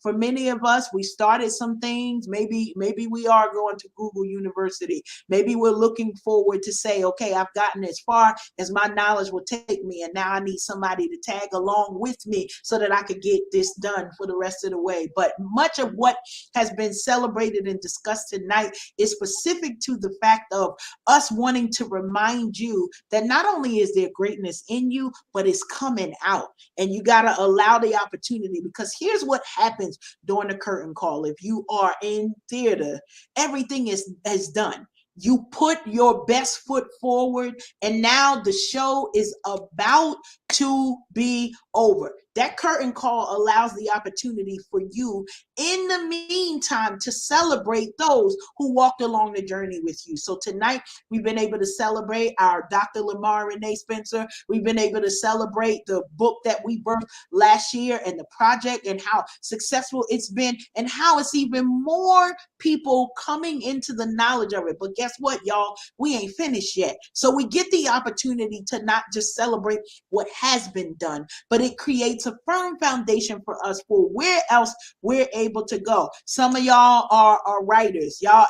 For many of us, we started some things. Maybe we are going to Google University. Maybe we're looking forward to say, okay, I've gotten as far as my knowledge will take me, and now I need somebody to tag along with me so that I could get this done for the rest of the way. But much of what has been celebrated and discussed tonight is specific to the fact of us wanting to remind you that not only is there greatness in you, but it's coming out, and you got to allow the opportunity, because here's what happens during the curtain call. If you are in theater, everything is done. You put your best foot forward, and now the show is about to be over. That curtain call allows the opportunity for you in the meantime to celebrate those who walked along the journey with you. So tonight we've been able to celebrate our Dr. Lamar Renee Spencer. We've been able to celebrate the book that we birthed last year and the project and how successful it's been, and how it's even more people coming into the knowledge of it. But guess what, y'all? We ain't finished yet. So we get the opportunity to not just celebrate what has been done, but it creates a firm foundation for us for where else we're able to go. Some of y'all are writers, y'all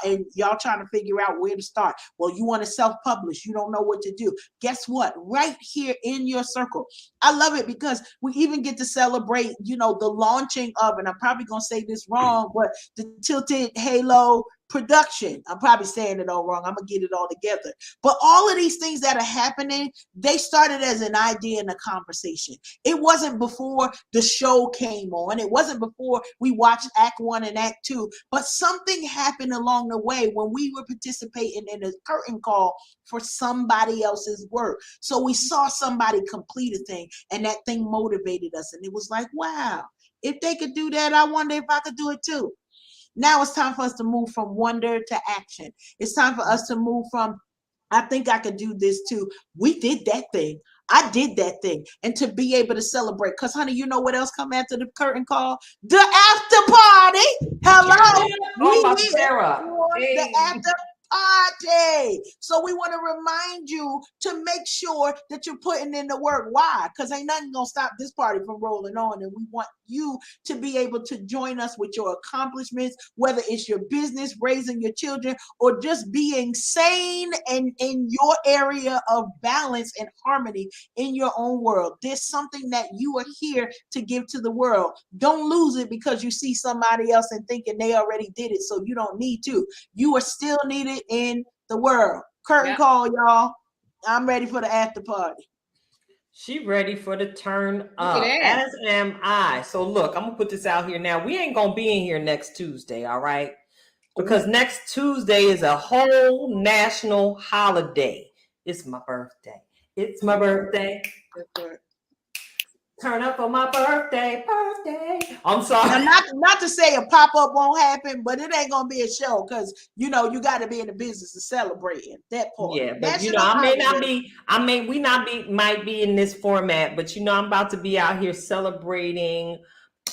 trying to figure out where to start. Well, you want to self-publish, you don't know what to do. Guess what? Right here in your circle. I love it because we even get to celebrate, you know, the launching of, and I'm probably gonna say this wrong, but the Tilted Halo production. I'm probably saying it all wrong. I'm gonna get it all together. But all of these things that are happening, they started as an idea and a conversation. It wasn't before the show came on. It wasn't before we watched Act 1 and Act 2. But something happened along the way when we were participating in a curtain call for somebody else's work. So we saw somebody complete a thing, and that thing motivated us. And it was like, wow, if they could do that, I wonder if I could do it too. Now it's time for us to move from wonder to action. It's time for us to move from, I think I could do this too. We did that thing. I did that thing. And to be able to celebrate. Because, honey, you know what else come after the curtain call? The after party. Hello. We Sarah. The after party. So we want to remind you to make sure that you're putting in the work. Why? Because ain't nothing going to stop this party from rolling on. And we want you to be able to join us with your accomplishments, whether it's your business, raising your children, or just being sane and in your area of balance and harmony in your own world. There's something that you are here to give to the world. Don't lose it because you see somebody else and thinking they already did it, so you don't need to. You are still needed in the world. Curtain call, y'all. I'm ready for the after party. She ready for the turn Look up, at that. as am I. So look, I'm gonna put this out here now. We ain't gonna be in here next Tuesday, all right? Because next Tuesday is a whole national holiday. It's my birthday. It's my birthday. Turn up on my birthday. I'm sorry. Now, not to say a pop-up won't happen, but it ain't gonna be a show because you got to be in the business of celebrating that part. Yeah, but might be in this format, but I'm about to be out here celebrating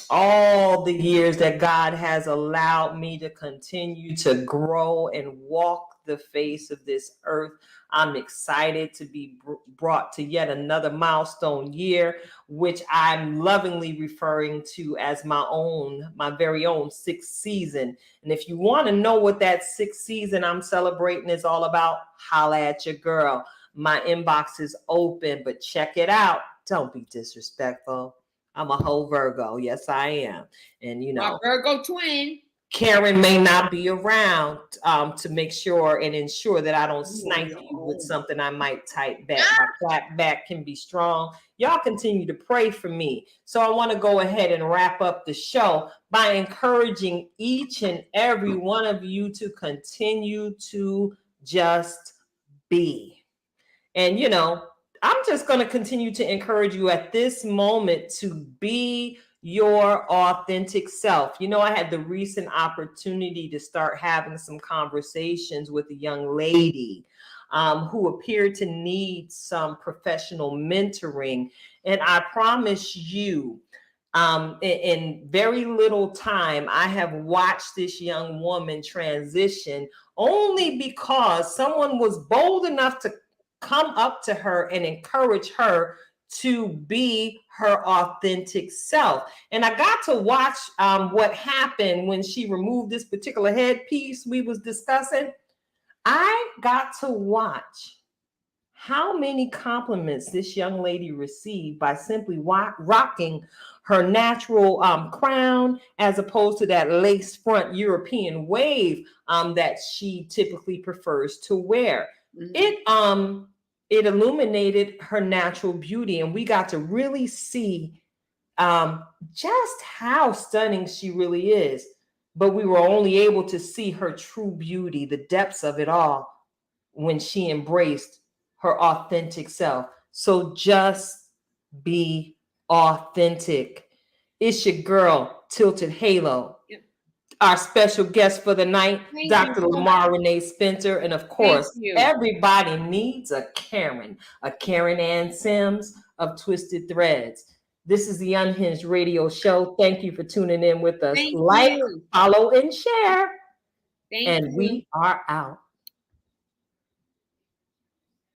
all the years that God has allowed me to continue to grow and walk the face of this earth. I'm excited to be brought to yet another milestone year, which I'm lovingly referring to as my very own sixth season. And if you want to know what that sixth season I'm celebrating is all about, holla at your girl. My inbox is open, but check it out. Don't be disrespectful. I'm a whole Virgo. Yes, I am. And my Virgo twin. Karen may not be around to make sure and ensure that I don't snipe you with something I might type back. My clap back can be strong. Y'all continue to pray for me. So I want to go ahead and wrap up the show by encouraging each and every one of you to continue to just be. And, I'm just going to continue to encourage you at this moment to be your authentic self. I had the recent opportunity to start having some conversations with a young lady who appeared to need some professional mentoring. And I promise you, in very little time, I have watched this young woman transition only because someone was bold enough to come up to her and encourage her to be her authentic self. And I got to watch what happened when she removed this particular headpiece we was discussing. I got to watch how many compliments this young lady received by simply rocking her natural crown as opposed to that lace front European wave that she typically prefers to wear. Mm-hmm. It illuminated her natural beauty, and we got to really see just how stunning she really is. But we were only able to see her true beauty, the depths of it all, when she embraced her authentic self. So just be authentic. It's your girl, Tilted Halo. Yep. Our special guest for the night, Dr. Lamar Renee Spencer. And of course, everybody needs a Karen Ann Sims of Twisted Threads. This is the Unhinged Radio Show. Thank you for tuning in with us. Follow, and share. And we are out.